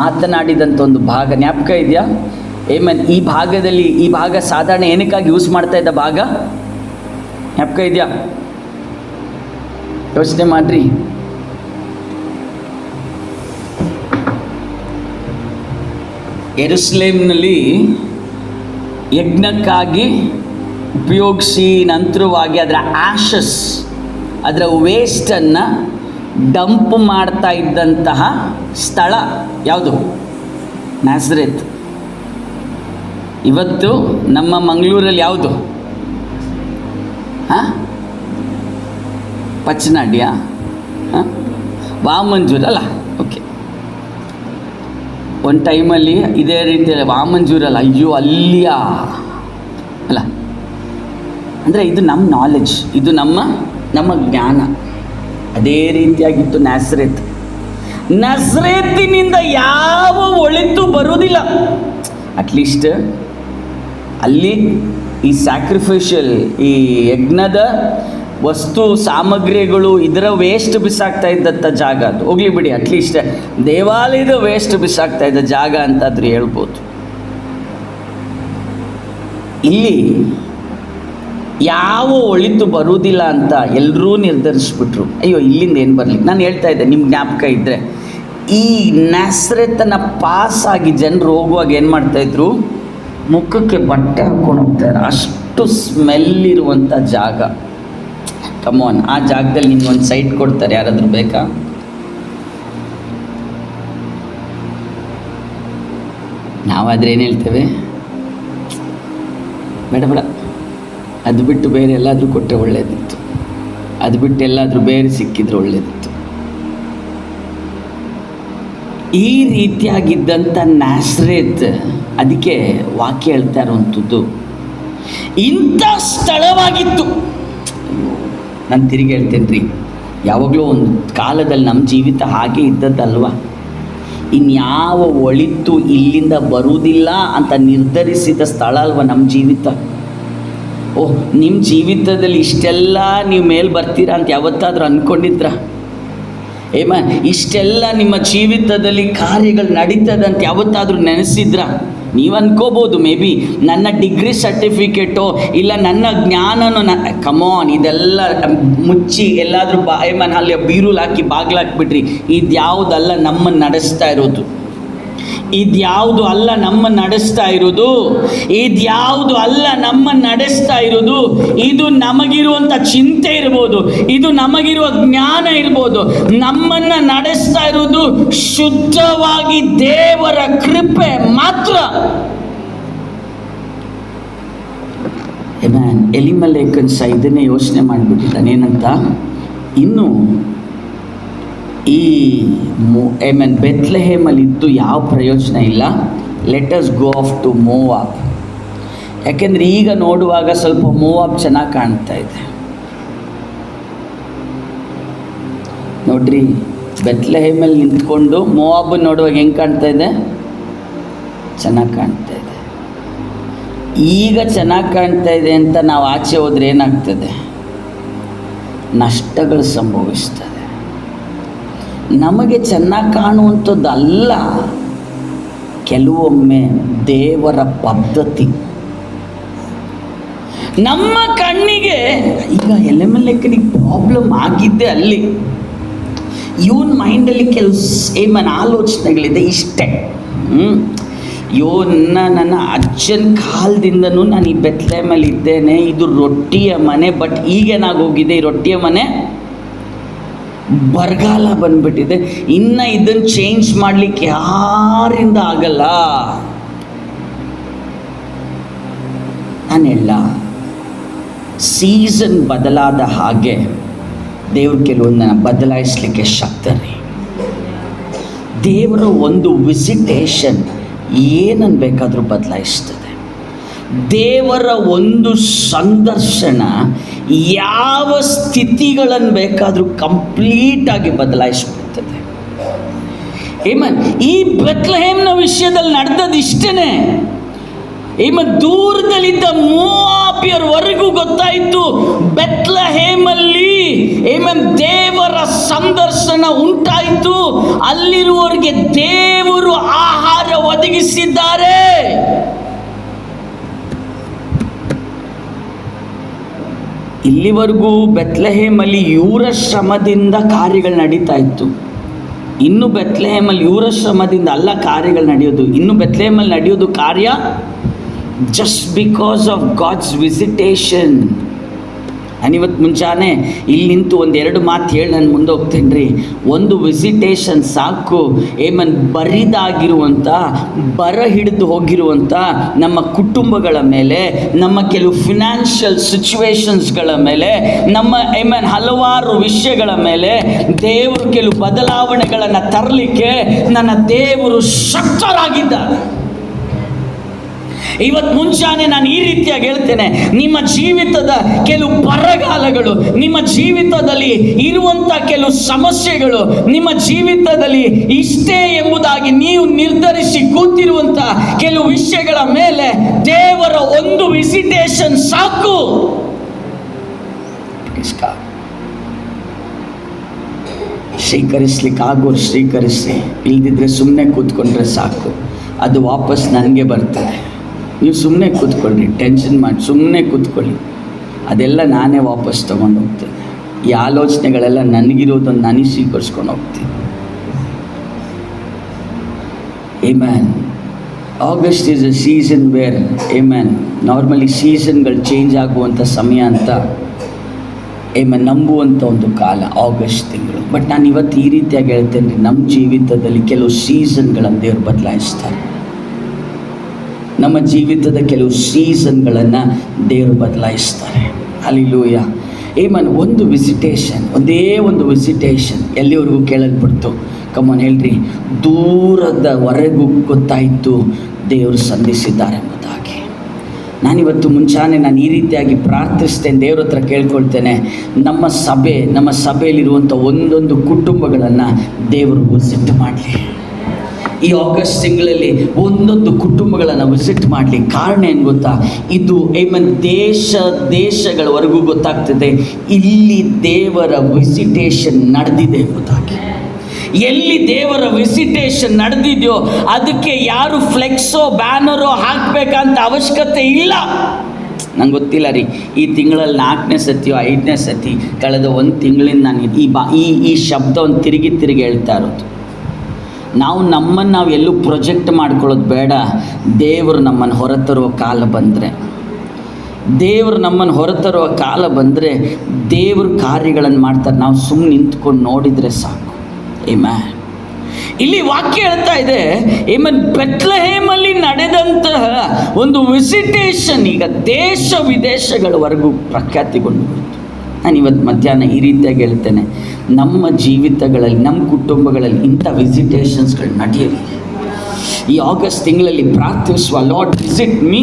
ಮಾತನಾಡಿದಂಥ ಒಂದು ಭಾಗ ಜ್ಞಾಪಕ ಇದೆಯಾ? ಈ ಭಾಗದಲ್ಲಿ, ಈ ಭಾಗ ಸಾಧಾರಣ ಏನಕ್ಕಾಗಿ ಯೂಸ್ ಮಾಡ್ತಾ ಇದ್ದ ಭಾಗ ಜ್ಞಾಪಕ ಇದೆಯಾ? ಯೋಚನೆ ಮಾಡ್ರಿ. ಯೆರೂಸಲೇಮಿನಲ್ಲಿ ಯಜ್ಞಕ್ಕಾಗಿ ಉಪಯೋಗಿಸಿ ನಂತರವಾಗಿ ಅದರ ಆಶಸ್, ಅದರ ವೇಸ್ಟನ್ನು ಡಂಪ್ ಮಾಡ್ತಾ ಇದ್ದಂತಹ ಸ್ಥಳ ಯಾವುದು? ನಜರೇತ್. ಇವತ್ತು ನಮ್ಮ ಮಂಗಳೂರಲ್ಲಿ ಯಾವುದು? ಪಚ್ಚನಾಡ್ಯ, ವಾಮಂಜೂರು ಅಲ್ಲ? ಓಕೆ, ಒಂದು ಟೈಮಲ್ಲಿ ಇದೇ ರೀತಿಯಲ್ಲಿ ವಾಮಂಜೂರಲ್ಲ, ಅಯ್ಯೋ ಅಲ್ಲಿಯ ಅಲ್ಲ. ಅಂದರೆ ಇದು ನಮ್ಮ ನಾಲೆಡ್ಜ್, ಇದು ನಮ್ಮ ಜ್ಞಾನ. ಅದೇ ರೀತಿಯಾಗಿತ್ತು ನಜರೇತ್. ನಜರೇತಿನಿಂದ ಯಾವ ಒಳಿತು ಬರುವುದಿಲ್ಲ. ಅಟ್ಲೀಸ್ಟ್ ಅಲ್ಲಿ ಈ ಸ್ಯಾಕ್ರಿಫೈಷಲ್, ಈ ಯಜ್ಞದ ವಸ್ತು ಸಾಮಗ್ರಿಗಳು, ಇದರ ವೇಸ್ಟ್ ಬಿಸಾಕ್ತಾ ಇದ್ದಂಥ ಜಾಗ ಅದು. ಹೋಗ್ಲಿ ಬಿಡಿ, ಅಟ್ಲೀಸ್ಟ್ ದೇವಾಲಯದ ವೇಸ್ಟ್ ಬಿಸಾಕ್ತಾ ಇದ್ದ ಜಾಗ ಅಂತಾದರೂ ಹೇಳ್ಬೋದು. ಇಲ್ಲಿ ಯಾವ ಒಳಿತು ಬರುವುದಿಲ್ಲ ಅಂತ ಎಲ್ಲರೂ ನಿರ್ಧರಿಸ್ಬಿಟ್ರು. ಅಯ್ಯೋ ಇಲ್ಲಿಂದ ಏನು ಬರಲಿ. ನಾನು ಹೇಳ್ತಾ ಇದ್ದೆ, ನಿಮ್ಮ ಜ್ಞಾಪಕ ಇದ್ದರೆ, ಈ ನಜರೇತನ್ನು ಪಾಸಾಗಿ ಜನರು ಹೋಗುವಾಗ ಏನು ಮಾಡ್ತಾಯಿದ್ರು? ಮುಖಕ್ಕೆ ಬಟ್ಟೆ ಹಾಕ್ಕೊಂಡು ಹೋಗ್ತಾರೆ. ಅಷ್ಟು ಸ್ಮೆಲ್ ಇರುವಂಥ ಜಾಗ. ಕಮಾನ್, ಆ ಜಾಗದಲ್ಲಿ ನಿಮ್ಗೊಂದು ಸೈಟ್ ಕೊಡ್ತಾರೆ, ಯಾರಾದರೂ ಬೇಕಾ? ನಾವಾದರೆ ಏನು ಹೇಳ್ತೇವೆ? ಬೇಡ ಬೇಡ, ಅದು ಬಿಟ್ಟು ಬೇರೆ ಎಲ್ಲಾದರೂ ಕೊಟ್ಟರೆ ಒಳ್ಳೆಯದಿತ್ತು, ಅದು ಬಿಟ್ಟು ಎಲ್ಲಾದರೂ ಬೇರೆ ಸಿಕ್ಕಿದ್ರೆ ಒಳ್ಳೆಯದಿತ್ತು. ಈ ರೀತಿಯಾಗಿದ್ದಂಥ ನಜರೇತ್, ಅದಕ್ಕೆ ವಾಕ್ಯ ಹೇಳ್ತಾ ಇರುವಂಥದ್ದು ಇಂಥ ಸ್ಥಳವಾಗಿತ್ತು. ನಾನು ತಿರುಗಿ ಹೇಳ್ತೇನೆ ರೀ, ಯಾವಾಗಲೂ ಒಂದು ಕಾಲದಲ್ಲಿ ನಮ್ಮ ಜೀವಿತ ಹಾಗೆ ಇದ್ದದ್ದಲ್ವ? ಇನ್ಯಾವ ಒಳಿತು ಇಲ್ಲಿಂದ ಬರುವುದಿಲ್ಲ ಅಂತ ನಿರ್ಧರಿಸಿದ ಸ್ಥಳ ಅಲ್ವ ನಮ್ಮ ಜೀವಿತ? ಓಹ್, ನಿಮ್ಮ ಜೀವಿತದಲ್ಲಿ ಇಷ್ಟೆಲ್ಲ ನೀವು ಮೇಲೆ ಬರ್ತೀರಾ ಅಂತ ಯಾವತ್ತಾದರೂ ಅಂದ್ಕೊಂಡಿದ್ರ? ಇಷ್ಟೆಲ್ಲ ನಿಮ್ಮ ಜೀವಿತದಲ್ಲಿ ಕಾರ್ಯಗಳು ನಡೀತದೆ ಅಂತ ಯಾವತ್ತಾದರೂ ನೆನೆಸಿದ್ರ? ನೀವು ಅನ್ಕೋಬೋದು, ಮೇ ಬಿ ನನ್ನ ಡಿಗ್ರಿ ಸರ್ಟಿಫಿಕೇಟೋ ಇಲ್ಲ ನನ್ನ ಜ್ಞಾನನೋ ಕಮಾನ್ ಇದೆಲ್ಲ ಮುಚ್ಚಿ ಎಲ್ಲಾದರೂ ಅಲ್ಲಿ ಬೀರುಲ್ ಹಾಕಿ ಬಾಗ್ಲಾಕ್ಬಿಟ್ರಿ. ಇದ್ಯಾವುದಲ್ಲ ನಮ್ಮನ್ನು ನಡೆಸ್ತಾ ಇರೋದು, ಇದ್ಯಾವುದು ಅಲ್ಲ ನಮ್ಮನ್ನು ನಡೆಸ್ತಾ ಇರೋದು, ಇದ್ಯಾವುದು ಅಲ್ಲ ನಮ್ಮನ್ನು ನಡೆಸ್ತಾ ಇರೋದು. ಇದು ನಮಗಿರುವಂಥ ಚಿಂತೆ ಇರ್ಬೋದು, ಇದು ನಮಗಿರುವ ಜ್ಞಾನ ಇರ್ಬೋದು. ನಮ್ಮನ್ನು ನಡೆಸ್ತಾ ಇರೋದು ಶುದ್ಧವಾಗಿ ದೇವರ ಕೃಪೆ ಮಾತ್ರ. ಎಲಿಮಲೇಕನ್ ಸಹ ಇದನ್ನೇ ಯೋಚನೆ ಮಾಡಿಬಿಟ್ಟಿದ್ದಾನೆ. ಏನಂತ, ಇನ್ನು ಈ ಬೆತ್ಲೆಹೇಮಲ್ಲಿ ಇದ್ದು ಯಾವ ಪ್ರಯೋಜನ ಇಲ್ಲ, let us go off to Moab. ಯಾಕೆಂದರೆ ಈಗ ನೋಡುವಾಗ ಸ್ವಲ್ಪ ಮೋವಾಬ್ ಚೆನ್ನಾಗಿ ಕಾಣ್ತಾ ಇದೆ. ನೋಡ್ರಿ, ಬೆತ್ಲೆಹೇಮಲ್ಲಿ ನಿಂತ್ಕೊಂಡು ಮೋವಾಬ್ ನೋಡುವಾಗ ಹೆಂಗೆ ಕಾಣ್ತಾ ಇದೆ? ಚೆನ್ನಾಗಿ ಕಾಣ್ತಾ ಇದೆ. ಈಗ ಚೆನ್ನಾಗಿ ಕಾಣ್ತಾ ಇದೆ ಅಂತ ನಾವು ಆಚೆ ಹೋದರೆ ಏನಾಗ್ತದೆ? ನಷ್ಟಗಳು ಸಂಭವಿಸ್ತದೆ. ನಮಗೆ ಚೆನ್ನಾಗಿ ಕಾಣುವಂಥದ್ದಲ್ಲ, ಕೆಲವೊಮ್ಮೆ ದೇವರ ಪದ್ಧತಿ ನಮ್ಮ ಕಣ್ಣಿಗೆ. ಈಗ ಎಲೆಮೆಲೆಕ್ಕನಿಗೆ ಪ್ರಾಬ್ಲಮ್ ಆಗಿದ್ದೆ ಅಲ್ಲಿ. ಇವನ್ ಮೈಂಡಲ್ಲಿ ಕೆಲವು ಆಲೋಚನೆಗಳಿದೆ ಇಷ್ಟೇ. ನನ್ನ ಅಜ್ಜನ ಕಾಲದಿಂದನೂ ನಾನು ಈ ಬೆತ್ಲೆಹೇಮಲ್ಲಿ ಇದ್ದೇನೆ, ಇದು ರೊಟ್ಟಿಯ ಮನೆ. ಬಟ್ ಈಗೇನಾಗೋಗಿದೆ, ಈ ರೊಟ್ಟಿಯ ಮನೆ ಬರಗಾಲ ಬಂದ್ಬಿಟ್ಟಿದೆ. ಇನ್ನು ಇದನ್ನು ಚೇಂಜ್ ಮಾಡಲಿಕ್ಕೆ ಯಾರಿಂದ ಆಗಲ್ಲ. ನಾನೆಲ್ಲ ಸೀಸನ್ ಬದಲಾದ ಹಾಗೆ ದೇವ್ರು ಕೆಲವೊಂದನ್ನು ಬದಲಾಯಿಸಲಿಕ್ಕೆ ಶಕ್ತರಿ. ದೇವರ ಒಂದು ವಿಸಿಟೇಷನ್ ಏನನ್ನು ಬೇಕಾದರೂ ಬದಲಾಯಿಸ್ತದೆ. ದೇವರ ಒಂದು ಸಂದರ್ಶನ ಯಾವ ಸ್ಥಿತಿಗಳನ್ನು ಬೇಕಾದರೂ ಕಂಪ್ಲೀಟಾಗಿ ಬದಲಾಯಿಸ್ಬಿಡ್ತದೆ. ಈ ಬೆತ್ಲೆಹೇಮ್ನ ವಿಷಯದಲ್ಲಿ ನಡೆದದ್ದು ಇಷ್ಟೇ. ದೂರದಲ್ಲಿದ್ದ ಮೋವಾಬ್ಯರವರೆಗೂ ಗೊತ್ತಾಯಿತು, ಬೆತ್ಲೆಹೇಮಲ್ಲಿ ದೇವರ ಸಂದರ್ಶನ ಉಂಟಾಯಿತು, ಅಲ್ಲಿರುವವರಿಗೆ ದೇವರು ಆಹಾರ ಒದಗಿಸಿದ್ದಾರೆ. ಇಲ್ಲಿವರೆಗೂ ಬೆತ್ಲೆಹೇಮಲ್ಲಿ ಇವರ ಶ್ರಮದಿಂದ ಕಾರ್ಯಗಳು ನಡೀತಾ ಇತ್ತು. ಇನ್ನು ಬೆತ್ಲೆಹೇಮಲ್ಲಿ ಇವರ ಶ್ರಮದಿಂದ ಅಲ್ಲ ಕಾರ್ಯಗಳು ನಡೆಯೋದು. ಇನ್ನು ಬೆತ್ಲೆಹೇಮಲ್ಲಿ ನಡೆಯೋದು ಕಾರ್ಯ just because of God's visitation. ನಾನಿವತ್ತು ಮುಂಚಾನೆ ಇಲ್ಲಿ ನಿಂತು ಒಂದೆರಡು ಮಾತು ಹೇಳಿ ನಾನು ಮುಂದೆ ಹೋಗ್ತೇನೆ ರೀ. ಒಂದು ವಿಸಿಟೇಷನ್ ಸಾಕು. ಬರಿದಾಗಿರುವಂಥ, ಬರ ಹಿಡಿದು ಹೋಗಿರುವಂಥ ನಮ್ಮ ಕುಟುಂಬಗಳ ಮೇಲೆ, ನಮ್ಮ ಕೆಲವು ಫಿನಾನ್ಷಿಯಲ್ ಸಿಚುವೇಶನ್ಸ್ಗಳ ಮೇಲೆ, ನಮ್ಮ ಹಲವಾರು ವಿಷಯಗಳ ಮೇಲೆ ದೇವರು ಕೆಲವು ಬದಲಾವಣೆಗಳನ್ನು ತರಲಿಕ್ಕೆ ನನ್ನ ದೇವರು ಶಕ್ತರಾಗಿದ್ದಾರೆ. ಇವತ್ತು ಮುಂಚಾನೆ ನಾನು ಈ ರೀತಿಯಾಗಿ ಹೇಳ್ತೇನೆ, ನಿಮ್ಮ ಜೀವಿತದ ಕೆಲವು ಬರಗಾಲಗಳು, ನಿಮ್ಮ ಜೀವಿತದಲ್ಲಿ ಇರುವಂಥ ಕೆಲವು ಸಮಸ್ಯೆಗಳು, ನಿಮ್ಮ ಜೀವಿತದಲ್ಲಿ ಇಷ್ಟೇ ಎಂಬುದಾಗಿ ನೀವು ನಿರ್ಧರಿಸಿ ಕೂತಿರುವಂಥ ಕೆಲವು ವಿಷಯಗಳ ಮೇಲೆ ದೇವರ ಒಂದು ವಿಸಿಟೇಷನ್ ಸಾಕು. ಸ್ವೀಕರಿಸ್ಲಿಕ್ಕೆ ಆಗೋರು ಸ್ವೀಕರಿಸಿ, ಇಲ್ದಿದ್ರೆ ಸುಮ್ಮನೆ ಕೂತ್ಕೊಂಡ್ರೆ ಸಾಕು, ಅದು ವಾಪಸ್ ನನಗೆ ಬರ್ತದೆ. ನೀವು ಸುಮ್ಮನೆ ಕೂತ್ಕೊಳ್ಳಿ, ಟೆನ್ಷನ್ ಮಾಡಿ ಸುಮ್ಮನೆ ಕೂತ್ಕೊಳ್ಳಿ, ಅದೆಲ್ಲ ನಾನೇ ವಾಪಸ್ ತೊಗೊಂಡು ಹೋಗ್ತೇನೆ. ಈ ಆಲೋಚನೆಗಳೆಲ್ಲ ನನಗಿರೋದನ್ನು ನನಗೆ ಸ್ವೀಕರಿಸ್ಕೊಂಡು ಹೋಗ್ತೀನಿ. Amen. August is a season where normally ಸೀಸನ್ಗಳು ಚೇಂಜ್ ಆಗುವಂಥ ಸಮಯ ಅಂತ ನಂಬುವಂಥ ಒಂದು ಕಾಲ ಆಗಸ್ಟ್ ತಿಂಗಳು. ಬಟ್ ನಾನು ಇವತ್ತು ಈ ರೀತಿಯಾಗಿ ಹೇಳ್ತೇನೆ, ನಮ್ಮ ಜೀವಿತದಲ್ಲಿ ಕೆಲವು ಸೀಸನ್ಗಳನ್ನು ದೇವರು ಬದಲಾಯಿಸ್ತಾರೆ. ನಮ್ಮ ಜೀವಿತದ ಕೆಲವು ಸೀಸನ್ಗಳನ್ನು ದೇವರು ಬದಲಾಯಿಸ್ತಾರೆ. ಹಲ್ಲೆಲೂಯ. ಒಂದು ವಿಸಿಟೇಷನ್, ಒಂದೇ ಒಂದು ವಿಸಿಟೇಷನ್ ಎಲ್ಲಿವರೆಗೂ ಕೇಳಲ್ಪಡ್ತು? ಕಮ್ಮನ್ ಹೇಳ್ರಿ, ದೂರದವರೆಗೂ ಗೊತ್ತಾಯಿತು ದೇವರು ಸಂಧಿಸಿದ್ದಾರೆ ಎಂಬುದಾಗಿ. ನಾನಿವತ್ತು ಮುಂಚಾನೆ ನಾನು ಈ ರೀತಿಯಾಗಿ ಪ್ರಾರ್ಥಿಸ್ತೇನೆ, ದೇವ್ರ ಹತ್ರ ಕೇಳ್ಕೊಳ್ತೇನೆ, ನಮ್ಮ ಸಭೆಯಲ್ಲಿರುವಂಥ ಒಂದೊಂದು ಕುಟುಂಬಗಳನ್ನು ದೇವರು ವಿಸಿಟ್ ಮಾಡಲಿ. ಈ ಆಗಸ್ಟ್ ತಿಂಗಳಲ್ಲಿ ಒಂದೊಂದು ಕುಟುಂಬಗಳನ್ನು ವಿಸಿಟ್ ಮಾಡಲಿಕ್ಕೆ ಕಾರಣ ಏನು ಗೊತ್ತಾ? ಇದು ದೇಶಗಳವರೆಗೂ ಗೊತ್ತಾಗ್ತದೆ ಇಲ್ಲಿ ದೇವರ ವಿಸಿಟೇಷನ್ ನಡೆದಿದೆ ಎಂಬುದಾಗಿ. ಎಲ್ಲಿ ದೇವರ ವಿಸಿಟೇಷನ್ ನಡೆದಿದೆಯೋ ಅದಕ್ಕೆ ಯಾರು ಫ್ಲೆಕ್ಸೋ ಬ್ಯಾನರೋ ಹಾಕಬೇಕಂತ ಅವಶ್ಯಕತೆ ಇಲ್ಲ. ನಂಗೆ ಗೊತ್ತಿಲ್ಲ ರೀ, ಈ ತಿಂಗಳಲ್ಲಿ 4ನೇ ಸತಿಯೋ 5ನೇ ಸತಿ ಕಳೆದ 1 ತಿಂಗಳಿಂದ ನಾನು ಈ ಶಬ್ದವನ್ನು ತಿರುಗಿ ಹೇಳ್ತಾ ಇರೋದು. ನಾವು ಎಲ್ಲೂ ಪ್ರೊಜೆಕ್ಟ್ ಮಾಡ್ಕೊಳ್ಳೋದು ಬೇಡ. ದೇವರು ನಮ್ಮನ್ನು ಹೊರತರುವ ಕಾಲ ಬಂದರೆ, ದೇವ್ರ ಕಾರ್ಯಗಳನ್ನು ಮಾಡ್ತಾರೆ. ನಾವು ಸುಮ್ಮನೆ ನಿಂತ್ಕೊಂಡು ನೋಡಿದರೆ ಸಾಕು. ಆಮೆನ್. ಇಲ್ಲಿ ವಾಕ್ಯ ಹೇಳ್ತಾ ಇದೆ, ಬೆತ್ಲೆಹೇಮಲ್ಲಿ ನಡೆದಂತಹ ಒಂದು ವಿಸಿಟೇಷನ್ ಈಗ ದೇಶ ವಿದೇಶಗಳವರೆಗೂ ಪ್ರಖ್ಯಾತಿಗೊಂಡು ಬಿಡ್ತು. ನಾನು ಇವತ್ತು ಮಧ್ಯಾಹ್ನ ಈ ರೀತಿಯಾಗಿ ಹೇಳ್ತೇನೆ, ನಮ್ಮ ಜೀವಿತಗಳಲ್ಲಿ, ನಮ್ಮ ಕುಟುಂಬಗಳಲ್ಲಿ ಇಂಥ ವಿಸಿಟೇಷನ್ಸ್ಗಳು ನಡೆಯಲಿ. ಈ ಆಗಸ್ಟ್ ತಿಂಗಳಲ್ಲಿ ಪ್ರಾರ್ಥಿಸುವ, Lord visit me,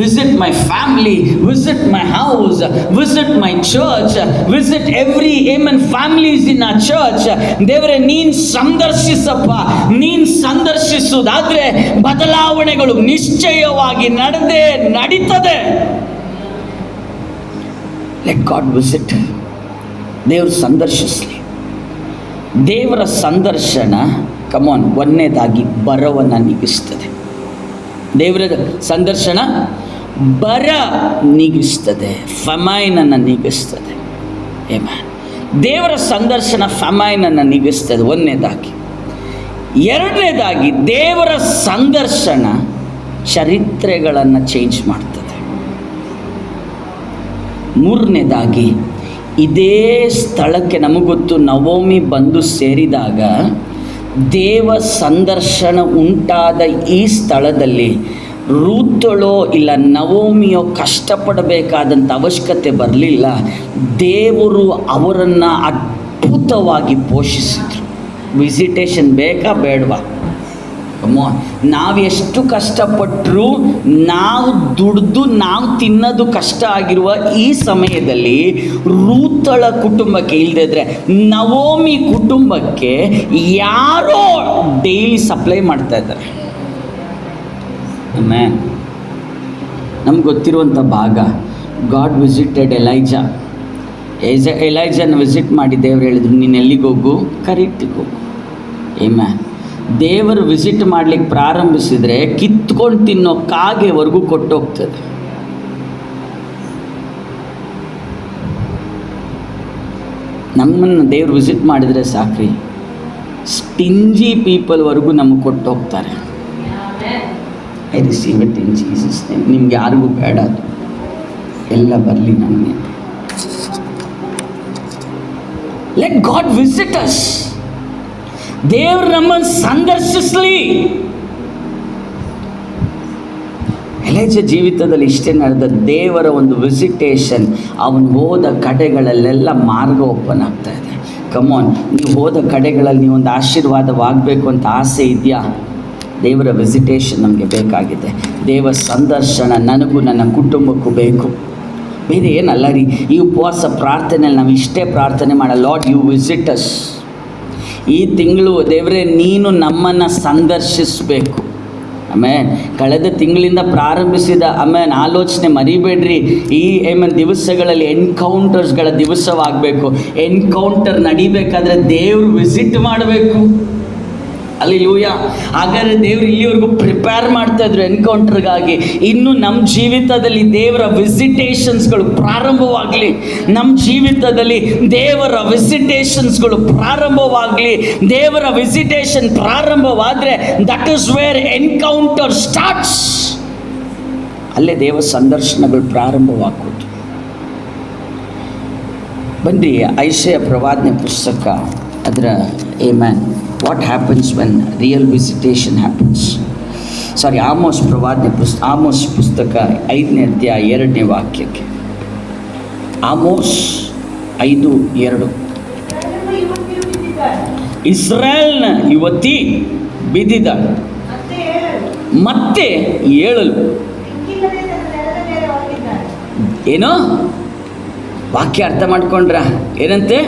visit my family, visit my house, visit my church, visit every families in a church. ದೇವರೇ, ನೀನು ಸಂದರ್ಶಿಸಪ್ಪ. ನೀನು ಸಂದರ್ಶಿಸುವುದಾದ್ರೆ ಬದಲಾವಣೆಗಳು ನಿಶ್ಚಯವಾಗಿ ನಡೀತದೆ. Let God visit. ದೇವರು ಸಂದರ್ಶಿಸಲಿ. ದೇವರ ಸಂದರ್ಶನ ಕಮಾನ್, ಒಂದನೇದಾಗಿ ಬರವನ್ನು ನೀಗಿಸ್ತದೆ. ದೇವರ ಸಂದರ್ಶನ ಬರ ನೀಗಿಸ್ತದೆ, ಫಮೈನನ್ನು ನೀಗಿಸ್ತದೆ. ದೇವರ ಸಂದರ್ಶನ ಫಮೈನನ್ನು ನೀಗಿಸ್ತದೆ, ಒಂದನೇದಾಗಿ. ಎರಡನೇದಾಗಿ ದೇವರ ಸಂದರ್ಶನ ಚರಿತ್ರೆಗಳನ್ನು ಚೇಂಜ್ ಮಾಡ್ತದೆ. ಮೂರನೇದಾಗಿ ಇದೇ ಸ್ಥಳಕ್ಕೆ ನಮಗೊತ್ತು ನವೋಮಿ ಬಂದು ಸೇರಿದಾಗ ದೇವ ಸಂದರ್ಶನ ಉಂಟಾದ ಈ ಸ್ಥಳದಲ್ಲಿ ರೂತಳೋ ಇಲ್ಲ ನವೋಮಿಯೋ ಕಷ್ಟಪಡಬೇಕಾದಂಥ ಅವಶ್ಯಕತೆ ಬರಲಿಲ್ಲ. ದೇವರು ಅವರನ್ನು ಅದ್ಭುತವಾಗಿ ಪೋಷಿಸಿದರು. ವಿಸಿಟೇಷನ್ ಬೇಕಾ ಬೇಡವಾ? ನಾವು ಎಷ್ಟು ಕಷ್ಟಪಟ್ಟರೂ, ನಾವು ದುಡ್ದು ನಾವು ತಿನ್ನೋದು ಕಷ್ಟ ಆಗಿರುವ ಈ ಸಮಯದಲ್ಲಿ ರೂತಳ ಕುಟುಂಬಕ್ಕೆ ಇಲ್ಲದಿದ್ರೆ ನವೋಮಿ ಕುಟುಂಬಕ್ಕೆ ಯಾರೋ ಡೈಲಿ ಸಪ್ಲೈ ಮಾಡ್ತಾ ಇದ್ದಾರೆ. ನಮ್ಗೆ ಗೊತ್ತಿರುವಂಥ ಭಾಗ, ಗಾಡ್ ವಿಸಿಟೆಡ್ ಎಲೈಜನ ವಿಸಿಟ್ ಮಾಡಿ ದೇವರು ಹೇಳಿದ್ರು, ನೀನು ಎಲ್ಲಿಗೆ ಹೋಗು? ಕರೆಕ್ಟಿಗೆ ಹೋಗು. ದೇವರು ವಿಸಿಟ್ ಮಾಡಲಿಕ್ಕೆ ಪ್ರಾರಂಭಿಸಿದರೆ ಕಿತ್ಕೊಂಡು ತಿನ್ನೋ ಕಾಗೆವರೆಗೂ ಕೊಟ್ಟೋಗ್ತದೆ. ನಮ್ಮನ್ನು ದೇವರು ವಿಸಿಟ್ ಮಾಡಿದರೆ ಸಾಕ್ರಿ, ಸ್ಟಿಂಜಿ ಪೀಪಲ್ವರೆಗೂ ನಮಗೆ ಕೊಟ್ಟೋಗ್ತಾರೆ. I receive it in Jesus name. ನಿಮ್ಗೆ ಯಾರಿಗೂ ಬೇಡ, ಅದು ಎಲ್ಲ ಬರಲಿ ನಮಗೆ. Let God visit us. ದೇವರು ನಮ್ಮನ್ನು ಸಂದರ್ಶಿಸಲಿ. ಎಲೈಜ ಜೀವಿತದಲ್ಲಿ ಇಷ್ಟೇ ನಡೆದ ದೇವರ ಒಂದು ವಿಸಿಟೇಷನ್. ಅವನು ಹೋದ ಕಡೆಗಳಲ್ಲೆಲ್ಲ ಮಾರ್ಗ ಓಪನ್ ಆಗ್ತಾ ಇದೆ. ಕಮಾನ್, ನೀವು ಹೋದ ಕಡೆಗಳಲ್ಲಿ ನೀವೊಂದು ಆಶೀರ್ವಾದವಾಗಬೇಕು ಅಂತ ಆಸೆ ಇದೆಯಾ? ದೇವರ ವಿಸಿಟೇಷನ್ ನಮಗೆ ಬೇಕಾಗಿದೆ. ದೇವರ ಸಂದರ್ಶನ ನನಗೂ ನನ್ನ ಕುಟುಂಬಕ್ಕೂ ಬೇಕು. ಬೇರೆ ಏನಲ್ಲ ರೀ. ಈ ಉಪವಾಸ ಪ್ರಾರ್ಥನೆಯಲ್ಲಿ ನಾವು ಇಷ್ಟೇ ಪ್ರಾರ್ಥನೆ ಮಾಡಲ್ಲ, ಲಾರ್ಡ್ ಯು ವಿಸಿಟ್ ಅಸ್. ಈ ತಿಂಗಳು ದೇವರೇ ನೀನು ನಮ್ಮನ್ನು ಸಂದರ್ಶಿಸಬೇಕು. ಆಮೇನ್. ಕಳೆದ ತಿಂಗಳಿಂದ ಪ್ರಾರಂಭಿಸಿದ ಆಲೋಚನೆ ಮರಿಬೇಡ್ರಿ. ಈ ದಿವಸಗಳಲ್ಲಿ ಎನ್ಕೌಂಟರ್ಸ್ಗಳ ದಿವಸವಾಗಬೇಕು. ಎನ್ಕೌಂಟರ್ ನಡಿಬೇಕಾದ್ರೆ ದೇವರು ವಿಸಿಟ್ ಮಾಡಬೇಕು. ಅಲ್ಲಿಲೂಯ. ಹಾಗಾದರೆ ದೇವರು ಇಲ್ಲಿವರೆಗೂ ಪ್ರಿಪೇರ್ ಮಾಡ್ತಾಯಿದ್ರು ಎನ್ಕೌಂಟರ್ಗಾಗಿ. ಇನ್ನು ನಮ್ಮ ಜೀವಿತದಲ್ಲಿ ದೇವರ ವಿಸಿಟೇಷನ್ಸ್ಗಳು ಪ್ರಾರಂಭವಾಗಲಿ. ನಮ್ಮ ಜೀವಿತದಲ್ಲಿ ದೇವರ ವಿಸಿಟೇಷನ್ಸ್ಗಳು ಪ್ರಾರಂಭವಾಗಲಿ. ದೇವರ ವಿಸಿಟೇಷನ್ ಪ್ರಾರಂಭವಾದರೆ that is where encounter starts. ಅಲ್ಲೇ ದೇವ ಸಂದರ್ಶನಗಳು ಪ್ರಾರಂಭವಾಗೋದು. ಬನ್ನಿ, ಐಷಯ ಪ್ರವಾದನೆ ಪುಸ್ತಕ, ಅದರ what happens when real visitation happens. Amos ಪ್ರವಾದನೆ ಆಮೋಸ್ ಪುಸ್ತಕ 5ನೇ ಅಧ್ಯಾಯ 2ನೇ ವಾಕ್ಯಕ್ಕೆ. ಆಮೋಸ್ 5:2. ಇಸ್ರಾಯೇಲ್ನ ಯುವತಿ ಬಿದ್ದಿದ ಮತ್ತೆ ಏಳಲು. ಏನೋ ವಾಕ್ಯ ಅರ್ಥ ಮಾಡ್ಕೊಂಡ್ರ? ಏನಂತೆ?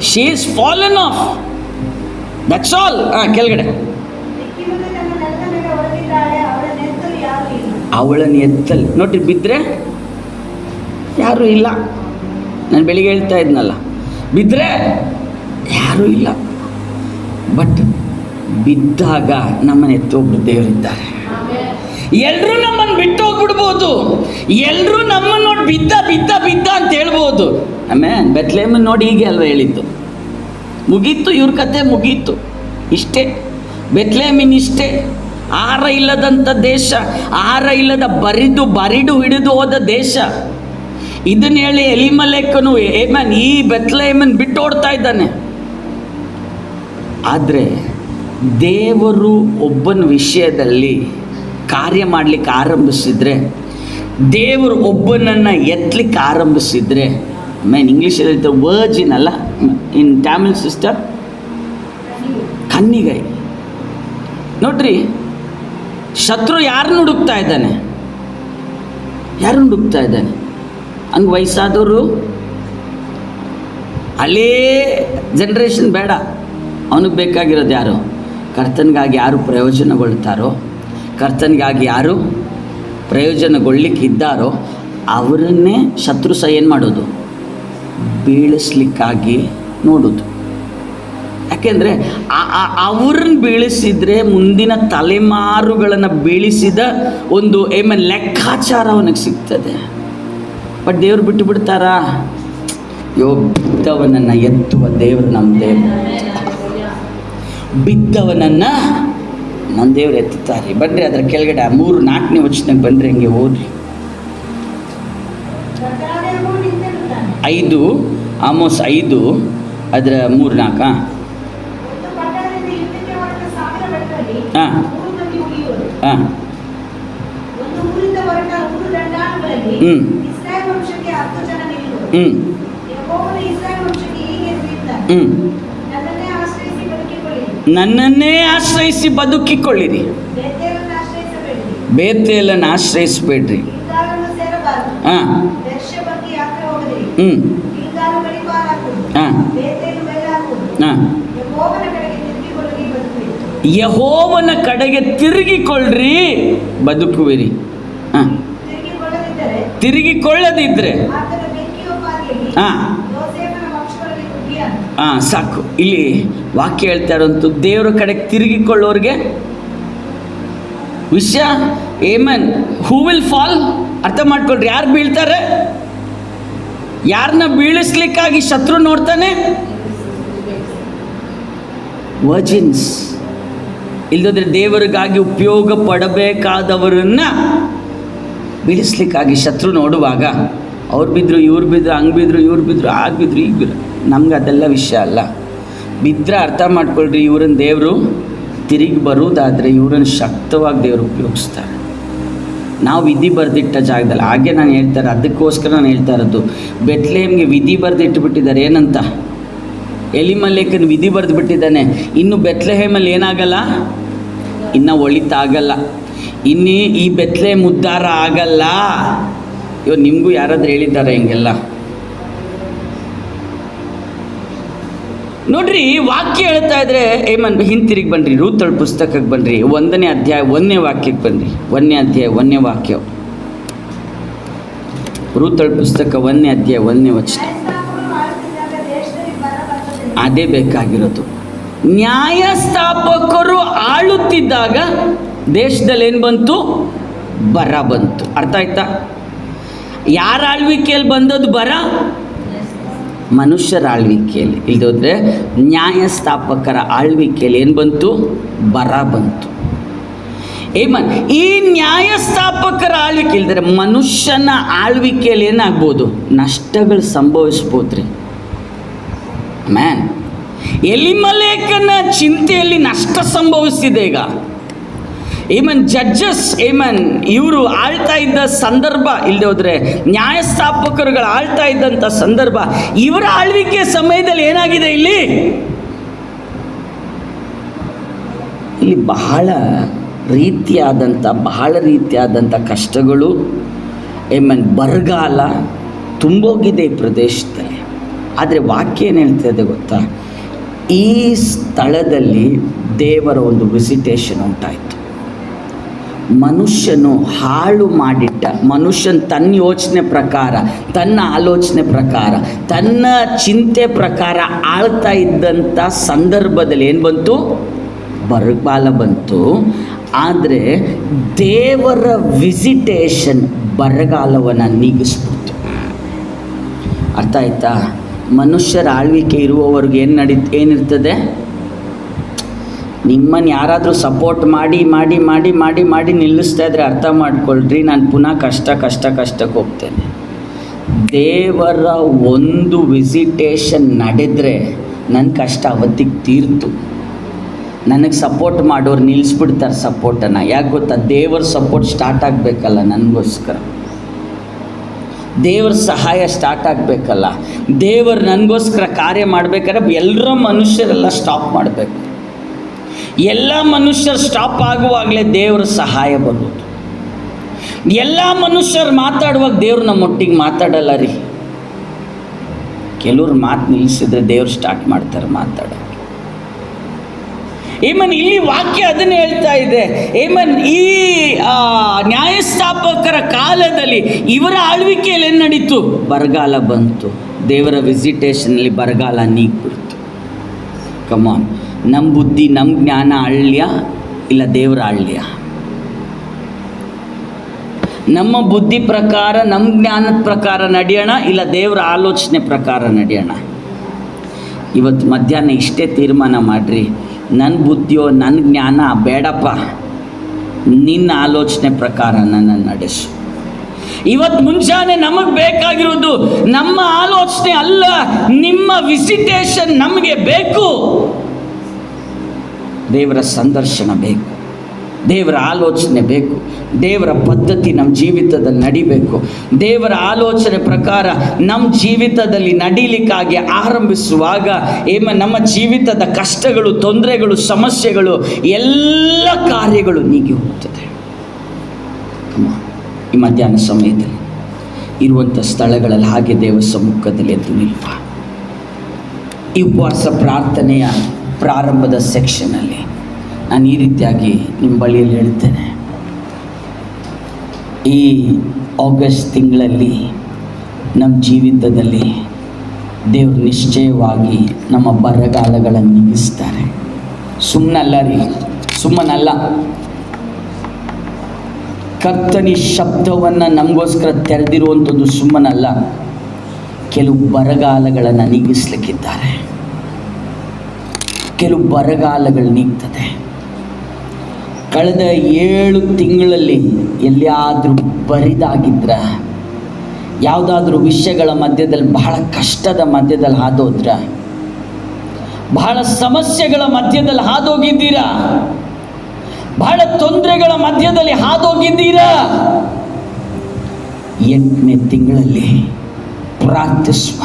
She is fallen off. That's all. ಕೆಳಗಡೆ ಅವಳನ್ನು ಎತ್ತಲ್ಲಿ ನೋಡ್ರಿ, ಬಿದ್ದರೆ ಯಾರೂ ಇಲ್ಲ. ನಾನು ಬೆಳಿಗ್ಗೆ ಹೇಳ್ತಾ ಇದ್ನಲ್ಲ, ಬಿದ್ದರೆ ಯಾರೂ ಇಲ್ಲ. ಬಟ್ ಬಿದ್ದಾಗ ನಮ್ಮನ್ನು ಎತ್ತೊಬ್ರು ದೇವರಿದ್ದಾರೆ. ಎಲ್ಲರೂ ನಮ್ಮನ್ನು ಬಿಟ್ಟು ಹೋಗ್ಬಿಡ್ಬೋದು, ಎಲ್ಲರೂ ನಮ್ಮನ್ನು ನೋಡಿ ಬಿದ್ದ ಬಿದ್ದ ಬಿದ್ದ ಅಂತ ಹೇಳ್ಬೋದು. ಆಮೇಲೆ ಬೆತ್ಲೆಹೇಮನ್ನು ನೋಡಿ ಹೀಗೆ ಅಲ್ವ ಹೇಳಿದ್ದು, ಮುಗೀತು, ಇವ್ರ ಕತೆ ಮುಗೀತು. ಇಷ್ಟೇ ಬೆತ್ಲೆಹೇಮಿನ, ಇಷ್ಟೇ. ಆಹಾರ ಇಲ್ಲದಂಥ ದೇಶ, ಆಹಾರ ಇಲ್ಲದ ಬರಿಡು ಹಿಡಿದು ಹೋದ ದೇಶ. ಇದನ್ನ ಹೇಳಿ ಎಲಿಮಲೆಕನು ಏಮನ್ ಈ ಬೆತ್ಲೆಹೇಮನ್ನು ಬಿಟ್ಟು ಓಡ್ತಾ ಇದ್ದಾನೆ. ಆದರೆ ದೇವರು ಒಬ್ಬನ ವಿಷಯದಲ್ಲಿ ಕಾರ್ಯ ಮಾಡಲಿಕ್ಕೆ ಆರಂಭಿಸಿದರೆ, ದೇವರು ಒಬ್ಬನನ್ನು ಎತ್ತಲಿಕ್ಕೆ ಆರಂಭಿಸಿದರೆ, ಇಂಗ್ಲೀಷಲ್ಲಿ ಹೇಳ್ತಾರೆ ವರ್ಜಿನ್ ಅಲ್ಲ, ಇನ್ ಟ್ಯಾಮಿಲ್ ಸಿಸ್ಟರ್ ಕನ್ನಿಗೈ. ನೋಡ್ರಿ, ಶತ್ರು ಯಾರನ್ನು ಹುಡುಕ್ತಾ ಇದ್ದಾನೆ? ಯಾರನ್ನು ಹುಡುಕ್ತಾ ಇದ್ದಾನೆ? ಹಂಗೆ ವಯಸ್ಸಾದವರು, ಹಳೇ ಜನ್ರೇಷನ್ ಬೇಡ. ಅವನಿಗೆ ಬೇಕಾಗಿರೋದು ಯಾರು? ಕರ್ತನಿಗಾಗಿ ಯಾರು ಪ್ರಯೋಜನಗೊಳ್ತಾರೋ, ಕರ್ತನಿಗಾಗಿ ಯಾರು ಪ್ರಯೋಜನಗೊಳ್ಳಿಕ್ಕಿದ್ದಾರೋ ಅವರನ್ನೇ ಶತ್ರು ಸಹ ಏನು ಮಾಡೋದು? ಬೀಳಿಸ್ಲಿಕ್ಕಾಗಿ ನೋಡೋದು. ಯಾಕೆಂದರೆ ಅವ್ರನ್ನ ಬೀಳಿಸಿದರೆ ಮುಂದಿನ ತಲೆಮಾರುಗಳನ್ನು ಬೀಳಿಸಿದ ಒಂದು ಲೆಕ್ಕಾಚಾರ ಅವನಿಗೆ ಸಿಗ್ತದೆ. ಬಟ್ ದೇವ್ರು ಬಿಟ್ಟು ಬಿಡ್ತಾರಾ? ಬಿದ್ದವನನ್ನು ಎತ್ತುವ ದೇವರು ನಮ್ಮ ದೇವರು. ಬಿದ್ದವನನ್ನು ನಮ್ಮ ದೇವ್ರು ಎತ್ತುತ್ತಾರೆ. ಬನ್ರಿ ಅದರ ಕೆಳಗಡೆ 3-4ನೇ ವಚನಕ್ಕೆ ಬಂದರೆ ಹಿಂಗೆ ಓದ್ರಿ. 5 ಆಮೋಸ್ 5 ಅದರ 3-4. ಹಾಂ ಹಾಂ ನನ್ನನ್ನೇ ಆಶ್ರಯಿಸಿ ಬದುಕಿಕೊಳ್ಳಿರಿ. ಬೇತೇಲನ್ನು ಆಶ್ರಯಿಸಬೇಡ್ರಿ. ಹಾಂ ಹಾಂ ಹಾಂ ಯೆಹೋವನ ಕಡೆಗೆ ತಿರುಗಿಕೊಳ್ಳ್ರಿ, ಬದುಕುವಿರಿ. ಹಾಂ ತಿರುಗಿಕೊಳ್ಳದಿದ್ದರೆ ಹಾಂ ಹಾಂ ಸಾಕು. ಇಲ್ಲಿ ವಾಕ್ಯ ಹೇಳ್ತಾ ಇರೋಂಥ ದೇವರ ಕಡೆಗೆ ತಿರುಗಿಕೊಳ್ಳೋರಿಗೆ ವಿಷಯ ಏಮನ್ ಹೂ ವಿಲ್ ಫಾಲ್. ಅರ್ಥ ಮಾಡ್ಕೊಳ್ರಿ, ಯಾರು ಬೀಳ್ತಾರೆ? ಯಾರನ್ನ ಬೀಳಿಸ್ಲಿಕ್ಕಾಗಿ ಶತ್ರು ನೋಡ್ತಾನೆ? ವರ್ಜಿನ್ಸ್. ಇಲ್ಲದ್ರೆ ದೇವರಿಗಾಗಿ ಉಪಯೋಗ ಪಡಬೇಕಾದವರನ್ನು ಬೀಳಿಸ್ಲಿಕ್ಕಾಗಿ ಶತ್ರು ನೋಡುವಾಗ ಅವ್ರು ಬಿದ್ದರು, ಇವ್ರು ಬಿದ್ದರು, ಹಂಗೆ ಬಿದ್ದರು, ಇವ್ರು ಬಿದ್ದರು, ಆಗ ಬಿದ್ದರು, ಈಗ ಬಿದ್ರು. ನಮ್ಗೆ ಅದೆಲ್ಲ ವಿಷಯ ಅಲ್ಲ. ಬಿದ್ದರೆ ಅರ್ಥ ಮಾಡ್ಕೊಳ್ರಿ, ಇವ್ರನ್ನ ದೇವರು ತಿರುಗಿ ಬರುವುದಾದರೆ ಇವ್ರನ್ನ ಶಕ್ತವಾಗಿ ದೇವರು ಉಪಯೋಗಿಸ್ತಾರೆ. ನಾವು ವಿಧಿ ಬರೆದಿಟ್ಟ ಜಾಗದಲ್ಲಿ ಹಾಗೆ ನಾನು ಹೇಳ್ತಾರೆ, ಅದಕ್ಕೋಸ್ಕರ ನಾನು ಹೇಳ್ತಾ ಇರೋದು. ಬೆತ್ಲೆಹೇಮ್ಗೆ ವಿಧಿ ಬರೆದಿಟ್ಟುಬಿಟ್ಟಿದ್ದಾರೆ. ಏನಂತ? ಎಲಿಮಲೆಕನ ವಿಧಿ ಬರೆದು ಬಿಟ್ಟಿದ್ದಾನೆ. ಇನ್ನು ಬೆತ್ಲೆಹೇಮಲ್ಲಿ ಏನಾಗಲ್ಲ, ಇನ್ನು ಒಳಿತಾಗಲ್ಲ, ಇನ್ನೀ ಈ ಬೆತ್ಲೆಹೇಮ್ ಉದ್ಧಾರ ಆಗಲ್ಲ. ಇವತ್ತು ನಿಮಗೂ ಯಾರಾದ್ರೂ ಹೇಳಿದ್ದಾರೆ ಹಿಂಗೆಲ್ಲ? ನೋಡ್ರಿ, ವಾಕ್ಯ ಹೇಳ್ತಾ ಇದ್ರೆ ಹಿಂತಿರುಗಿ ಬನ್ರಿ, ರೂತಳ ಪುಸ್ತಕಕ್ಕೆ ಬನ್ರಿ, 1ನೇ ಅಧ್ಯಾಯ 1ನೇ ವಾಕ್ಯಕ್ಕೆ ಬನ್ರಿ. 1ನೇ ಅಧ್ಯಾಯ 1ನೇ ವಾಕ್ಯ, ರೂತಳ ಪುಸ್ತಕ 1ನೇ ಅಧ್ಯಾಯ 1ನೇ ವಚನ. ಅದೇ ಬೇಕಾಗಿರೋದು. ನ್ಯಾಯಸ್ಥಾಪಕರು ಆಳುತ್ತಿದ್ದಾಗ ದೇಶದಲ್ಲಿ ಏನು ಬಂತು? ಬರ ಬಂತು. ಅರ್ಥ ಆಯ್ತಾ? ಯಾರ ಆಳ್ವಿಕೆಯಲ್ಲಿ ಬಂದದ್ದು ಬರ? ಮನುಷ್ಯರ ಆಳ್ವಿಕೆಯಲ್ಲಿ. ಇಲ್ಲದೋದ್ರೆ ನ್ಯಾಯಸ್ಥಾಪಕರ ಆಳ್ವಿಕೆಯಲ್ಲಿ ಏನು ಬಂತು? ಬರ ಬಂತು. ಈ ನ್ಯಾಯಸ್ಥಾಪಕರ ಆಳ್ವಿಕೆ ಇಲ್ದರೆ ಮನುಷ್ಯನ ಆಳ್ವಿಕೆಯಲ್ಲಿ ಏನಾಗ್ಬೋದು? ನಷ್ಟಗಳು ಸಂಭವಿಸ್ಬೋದ್ರಿ. ಎಲಿಮಲೇಕನ ಚಿಂತೆಯಲ್ಲಿ ನಷ್ಟ ಸಂಭವಿಸಿದೆ. ಈಗ ಜಡ್ಜಸ್ ಇವರು ಆಳ್ತಾ ಇದ್ದ ಸಂದರ್ಭ, ಇಲ್ಲದೆ ಹೋದರೆ ನ್ಯಾಯಸ್ಥಾಪಕರುಗಳು ಆಳ್ತಾ ಇದ್ದಂಥ ಸಂದರ್ಭ, ಇವರ ಆಳ್ವಿಕೆ ಸಮಯದಲ್ಲಿ ಏನಾಗಿದೆ? ಇಲ್ಲಿ ಬಹಳ ರೀತಿಯಾದಂಥ ಕಷ್ಟಗಳು, ಬರಗಾಲ ತುಂಬೋಗಿದೆ ಈ ಪ್ರದೇಶದಲ್ಲಿ. ಆದರೆ ವಾಕ್ಯ ಏನು ಹೇಳ್ತಾ ಇದೆ ಗೊತ್ತಾ? ಈ ಸ್ಥಳದಲ್ಲಿ ದೇವರ ಒಂದು ವಿಸಿಟೇಷನ್ ಉಂಟಾಯಿತು. ಮನುಷ್ಯನು ಹಾಳು ಮಾಡಿಟ್ಟ, ಮನುಷ್ಯನ ತನ್ನ ಯೋಚನೆ ಪ್ರಕಾರ, ತನ್ನ ಆಲೋಚನೆ ಪ್ರಕಾರ, ತನ್ನ ಚಿಂತೆ ಪ್ರಕಾರ ಆಳ್ತಾ ಇದ್ದಂಥ ಸಂದರ್ಭದಲ್ಲಿ ಏನು ಬಂತು? ಬರಗಾಲ ಬಂತು. ಆದರೆ ದೇವರ ವಿಸಿಟೇಷನ್ ಬರಗಾಲವನ್ನು ನೀಗಿಸ್ಬಿಡ್ತು. ಅರ್ಥ ಆಯ್ತಾ? ಮನುಷ್ಯರ ಆಳ್ವಿಕೆ ಇರುವವರೆಗೆ ಏನಿರ್ತದೆ? ನಿಮ್ಮನ್ನು ಯಾರಾದರೂ ಸಪೋರ್ಟ್ ಮಾಡಿ ಮಾಡಿ ಮಾಡಿ ಮಾಡಿ ಮಾಡಿ ನಿಲ್ಲಿಸ್ತಾ ಇದ್ರೆ ಅರ್ಥ ಮಾಡ್ಕೊಳ್ರಿ, ನಾನು ಪುನಃ ಕಷ್ಟಕ್ಕೆ ಹೋಗ್ತೇನೆ. ದೇವರ ಒಂದು ವಿಸಿಟೇಷನ್ ನಡೆದರೆ ನನ್ನ ಕಷ್ಟ ಅವತ್ತಿಗೆ ತೀರ್ತು. ನನಗೆ ಸಪೋರ್ಟ್ ಮಾಡೋರು ನಿಲ್ಲಿಸ್ಬಿಡ್ತಾರೆ ಸಪೋರ್ಟನ್ನು. ಯಾಕೆ ಗೊತ್ತಾ? ದೇವರ ಸಪೋರ್ಟ್ ಸ್ಟಾರ್ಟ್ ಆಗಬೇಕಲ್ಲ ನನಗೋಸ್ಕರ, ದೇವರ ಸಹಾಯ ಸ್ಟಾರ್ಟ್ ಆಗಬೇಕಲ್ಲ, ದೇವರು ನನಗೋಸ್ಕರ ಕಾರ್ಯ ಮಾಡಬೇಕಾದ್ರೆ ಎಲ್ಲರ ಮನುಷ್ಯರೆಲ್ಲ ಸ್ಟಾಪ್ ಮಾಡಬೇಕು. ಎಲ್ಲ ಮನುಷ್ಯರು ಸ್ಟಾಪ್ ಆಗುವಾಗಲೇ ದೇವರ ಸಹಾಯ ಬರೋದು. ಎಲ್ಲ ಮನುಷ್ಯರು ಮಾತಾಡುವಾಗ ದೇವ್ರು ನಮ್ಮೊಟ್ಟಿಗೆ ಮಾತಾಡಲ್ಲ ರೀ. ಕೆಲವ್ರು ಮಾತು ನಿಲ್ಲಿಸಿದ್ರೆ ದೇವ್ರು ಸ್ಟಾರ್ಟ್ ಮಾಡ್ತಾರೆ ಮಾತಾಡೋಕ್ಕೆ. ಏಮನ್ ಇಲ್ಲಿ ವಾಕ್ಯ ಅದನ್ನೇ ಹೇಳ್ತಾ ಇದೆ. ಏಮನ್ ಈ ನ್ಯಾಯಸ್ಥಾಪಕರ ಕಾಲದಲ್ಲಿ ಇವರ ಆಳ್ವಿಕೆಯಲ್ಲಿ ಏನು ನಡೀತು? ಬರಗಾಲ ಬಂತು. ದೇವರ ವಿಸಿಟೇಷನಲ್ಲಿ ಬರಗಾಲ ನೀಗ್ಬಿಡ್ತು. ಕಮಾನ್, ನಮ್ಮ ಬುದ್ಧಿ ನಮ್ಮ ಜ್ಞಾನ ಆಳ್ಯ ಇಲ್ಲ ದೇವರ ಆಳ್ಯ? ನಮ್ಮ ಬುದ್ಧಿ ಪ್ರಕಾರ ನಮ್ಮ ಜ್ಞಾನದ ಪ್ರಕಾರ ನಡೆಯೋಣ ಇಲ್ಲ ದೇವರ ಆಲೋಚನೆ ಪ್ರಕಾರ ನಡೆಯೋಣ? ಇವತ್ತು ಮಧ್ಯಾಹ್ನ ಇಷ್ಟೇ ತೀರ್ಮಾನ ಮಾಡಿರಿ, ನನ್ನ ಬುದ್ಧಿಯೋ ನನ್ನ ಜ್ಞಾನ ಬೇಡಪ್ಪ, ನಿನ್ನ ಆಲೋಚನೆ ಪ್ರಕಾರ ನನ್ನನ್ನು ನಡೆಸು. ಇವತ್ತು ಮುಂಜಾನೆ ನಮಗೆ ಬೇಕಾಗಿರೋದು ನಮ್ಮ ಆಲೋಚನೆ ಅಲ್ಲ, ನಿಮ್ಮ ವಿಸಿಟೇಷನ್ ನಮಗೆ ಬೇಕು. ದೇವರ ಸಂದರ್ಶನ ಬೇಕು, ದೇವರ ಆಲೋಚನೆ ಬೇಕು, ದೇವರ ಪದ್ಧತಿ ನಮ್ಮ ಜೀವಿತದಲ್ಲಿ ನಡಿಬೇಕು. ದೇವರ ಆಲೋಚನೆ ಪ್ರಕಾರ ನಮ್ಮ ಜೀವಿತದಲ್ಲಿ ನಡೀಲಿಕ್ಕಾಗಿ ಆರಂಭಿಸುವಾಗ ನಮ್ಮ ಜೀವಿತದ ಕಷ್ಟಗಳು, ತೊಂದರೆಗಳು, ಸಮಸ್ಯೆಗಳು, ಎಲ್ಲ ಕಾರ್ಯಗಳು ನೀಗಿ ಹೋಗ್ತದೆ. ಈ ಮಧ್ಯಾಹ್ನ ಸಮಯದಲ್ಲಿ ಇರುವಂಥ ಸ್ಥಳಗಳಲ್ಲಿ ಹಾಗೆ ದೇವ ಸಮ್ಮುಖದಲ್ಲಿ ಎದ್ದು ನಿಲ್ಲುವ. ಈ ಉಪವಾಸ ಪ್ರಾರ್ಥನೆಯ ಪ್ರಾರಂಭದ ಸೆಕ್ಷನಲ್ಲಿ ನಾನು ಈ ರೀತಿಯಾಗಿ ನಿಮ್ಮ ಬಳಿಯಲ್ಲಿ ಹೇಳ್ತೇನೆ. ಈ ಆಗಸ್ಟ್ ತಿಂಗಳಲ್ಲಿ ನಮ್ಮ ಜೀವಿತದಲ್ಲಿ ದೇವರು ನಿಶ್ಚಯವಾಗಿ ನಮ್ಮ ಬರಗಾಲಗಳನ್ನು ನೀಗಿಸ್ತಾರೆ. ಸುಮ್ಮನಲ್ಲ ರೀ, ಸುಮ್ಮನಲ್ಲ. ಕರ್ತನಿ ಶಬ್ದವನ್ನು ನಮಗೋಸ್ಕರ ತೆರೆದಿರುವಂಥದ್ದು ಸುಮ್ಮನಲ್ಲ. ಕೆಲವು ಬರಗಾಲಗಳನ್ನು ನೀಗಿಸ್ಲಿಕ್ಕಿದ್ದಾರೆ. ಕೆಲವು ಬರಗಾಲಗಳು ನೀಗ್ತದೆ. ಕಳೆದ 7 ತಿಂಗಳಲ್ಲಿ ಎಲ್ಲಿಯಾದರೂ ಬರಿದಾಗಿದ್ರ, ಯಾವುದಾದ್ರೂ ವಿಷಯಗಳ ಮಧ್ಯದಲ್ಲಿ ಬಹಳ ಕಷ್ಟದ ಮಧ್ಯದಲ್ಲಿ ಹಾದೋದ್ರ, ಬಹಳ ಸಮಸ್ಯೆಗಳ ಮಧ್ಯದಲ್ಲಿ ಹಾದೋಗಿದ್ದೀರಾ, ಬಹಳ ತೊಂದರೆಗಳ ಮಧ್ಯದಲ್ಲಿ ಹಾದೋಗಿದ್ದೀರಾ, 8ನೇ ತಿಂಗಳಲ್ಲಿ ಪ್ರಾರ್ಥಿಸುವ.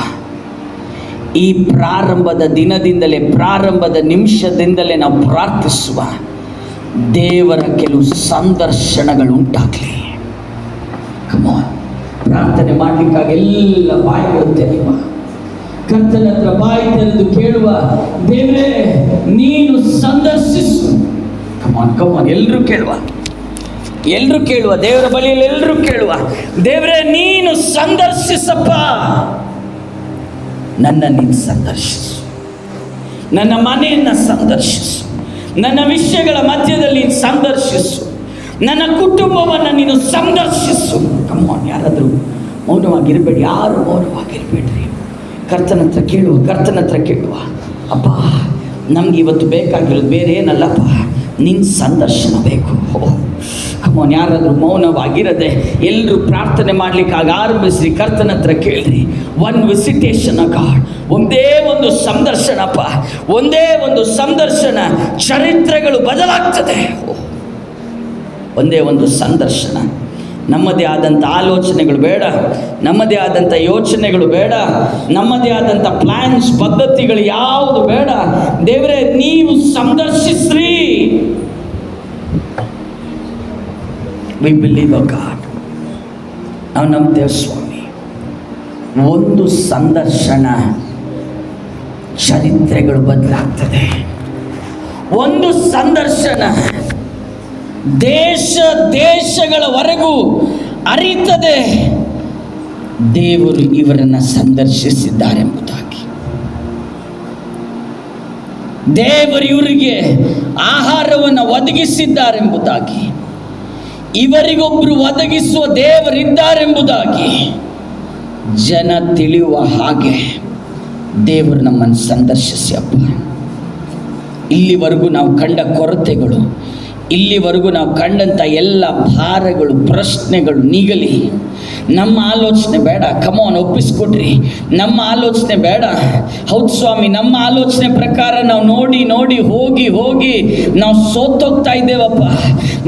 ಈ ಪ್ರಾರಂಭದ ದಿನದಿಂದಲೇ, ಪ್ರಾರಂಭದ ನಿಮಿಷದಿಂದಲೇ ನಾವು ಪ್ರಾರ್ಥಿಸುವ. ದೇವರ ಕೆಲವು ಸಂದರ್ಶನಗಳು ಉಂಟಾಗಲಿ. ಪ್ರಾರ್ಥನೆ ಮಾಡಲಿಕ್ಕಾಗಿ ಎಲ್ಲ ಬಾಯಿ ಬಿಡುತ್ತೆ. ನಿಮ್ಮ ಕರ್ತನ ಹತ್ರ ಬಾಯಿ ತೆರೆದು ಕೇಳುವ, ದೇವರೇ ನೀನು ಸಂದರ್ಶಿಸು. ಕಮಾನ್ ಎಲ್ಲರೂ ಕೇಳುವ, ಎಲ್ಲರೂ ಕೇಳುವ, ದೇವರ ಬಳಿಯಲ್ಲಿ ಎಲ್ಲರೂ ಕೇಳುವ, ದೇವರೇ ನೀನು ಸಂದರ್ಶಿಸಪ್ಪ. ನನ್ನ ನೀನು ಸಂದರ್ಶಿಸು, ನನ್ನ ಮನೆಯನ್ನು ಸಂದರ್ಶಿಸು, ನನ್ನ ವಿಷಯಗಳ ಮಧ್ಯದಲ್ಲಿ ಸಂದರ್ಶಿಸು, ನನ್ನ ಕುಟುಂಬವನ್ನು ನೀನು ಸಂದರ್ಶಿಸು. ಕಮಾನ್, ಯಾರಾದರೂ ಮೌನವಾಗಿರಬೇಡಿ, ಯಾರು ಮೌನವಾಗಿರಬೇಡ್ರಿ. ಕರ್ತನ ಹತ್ರ ಕೇಳುವ, ಕರ್ತನ ಹತ್ರ ಕೇಳುವ. ಅಪ್ಪ, ನಮ್ಗೆ ಇವತ್ತು ಬೇಕಾಗಿರೋದು ಬೇರೆ ಏನಲ್ಲಪ್ಪ, ನಿನ್ನ ಸಂದರ್ಶನ ಬೇಕು. ಕಮಾನ್, ಯಾರಾದರೂ ಮೌನವಾಗಿರದೆ ಎಲ್ಲರೂ ಪ್ರಾರ್ಥನೆ ಮಾಡಲಿಕ್ಕಾಗಿ ಆರಂಭಿಸ್ರಿ. ಕರ್ತನ ಹತ್ರ ಕೇಳ್ರಿ. ಒನ್ ವಿಸಿಟೇಷನ್ ಗಾಡ್, ಒಂದೇ ಒಂದು ಸಂದರ್ಶನಪ್ಪ, ಒಂದೇ ಒಂದು ಸಂದರ್ಶನ, ಚರಿತ್ರೆಗಳು ಬದಲಾಗ್ತದೆ. ಒಂದೇ ಒಂದು ಸಂದರ್ಶನ. ನಮ್ಮದೇ ಆದಂಥ ಆಲೋಚನೆಗಳು ಬೇಡ, ನಮ್ಮದೇ ಆದಂಥ ಯೋಚನೆಗಳು ಬೇಡ, ನಮ್ಮದೇ ಆದಂಥ ಪ್ಲ್ಯಾನ್ಸ್, ಪದ್ಧತಿಗಳು ಯಾವುದು ಬೇಡ. ದೇವರೇ ನೀವು ಸಂದರ್ಶಿಸ್ರಿ. We believe a God. ನಾವು ನಂಬ್ತೇವೆ ಸ್ವಾಮಿ. ಒಂದು ಸಂದರ್ಶನ ಚರಿತ್ರೆಗಳು ಬದಲಾಗ್ತದೆ. ಒಂದು ಸಂದರ್ಶನ ದೇಶ ದೇಶಗಳವರೆಗೂ ಅರಿತದೆ, ದೇವರು ಇವರನ್ನು ಸಂದರ್ಶಿಸಿದ್ದಾರೆಂಬುದಾಗಿ. ದೇವರು ಇವರಿಗೆ ಆಹಾರವನ್ನು ಒದಗಿಸಿದ್ದಾರೆಂಬುದಾಗಿ, ಇವರಿಗೊಬ್ಬರು ಒದಗಿಸುವ ದೇವರಿದ್ದಾರೆಂಬುದಾಗಿ ಜನ ತಿಳಿಯುವ ಹಾಗೆ ದೇವರು ನಮ್ಮನ್ನು ಸಂದರ್ಶಿಸಿ ಅಪ್ಪ. ಇಲ್ಲಿವರೆಗೂ ನಾವು ಕಂಡ ಕೊರತೆಗಳು, ಇಲ್ಲಿವರೆಗೂ ನಾವು ಕಂಡಂಥ ಎಲ್ಲ ಭಾರಗಳು, ಪ್ರಶ್ನೆಗಳು ನೀಗಲಿ. ನಮ್ಮ ಆಲೋಚನೆ ಬೇಡ, ಕಮೋನ್ ಒಪ್ಪಿಸ್ಕೊಡ್ರಿ. ನಮ್ಮ ಆಲೋಚನೆ ಬೇಡ. ಹೌದು ಸ್ವಾಮಿ, ನಮ್ಮ ಆಲೋಚನೆ ಪ್ರಕಾರ ನಾವು ನೋಡಿ ನೋಡಿ ಹೋಗಿ ಹೋಗಿ ನಾವು ಸೋತೋಗ್ತಾ ಇದ್ದೇವಪ್ಪ.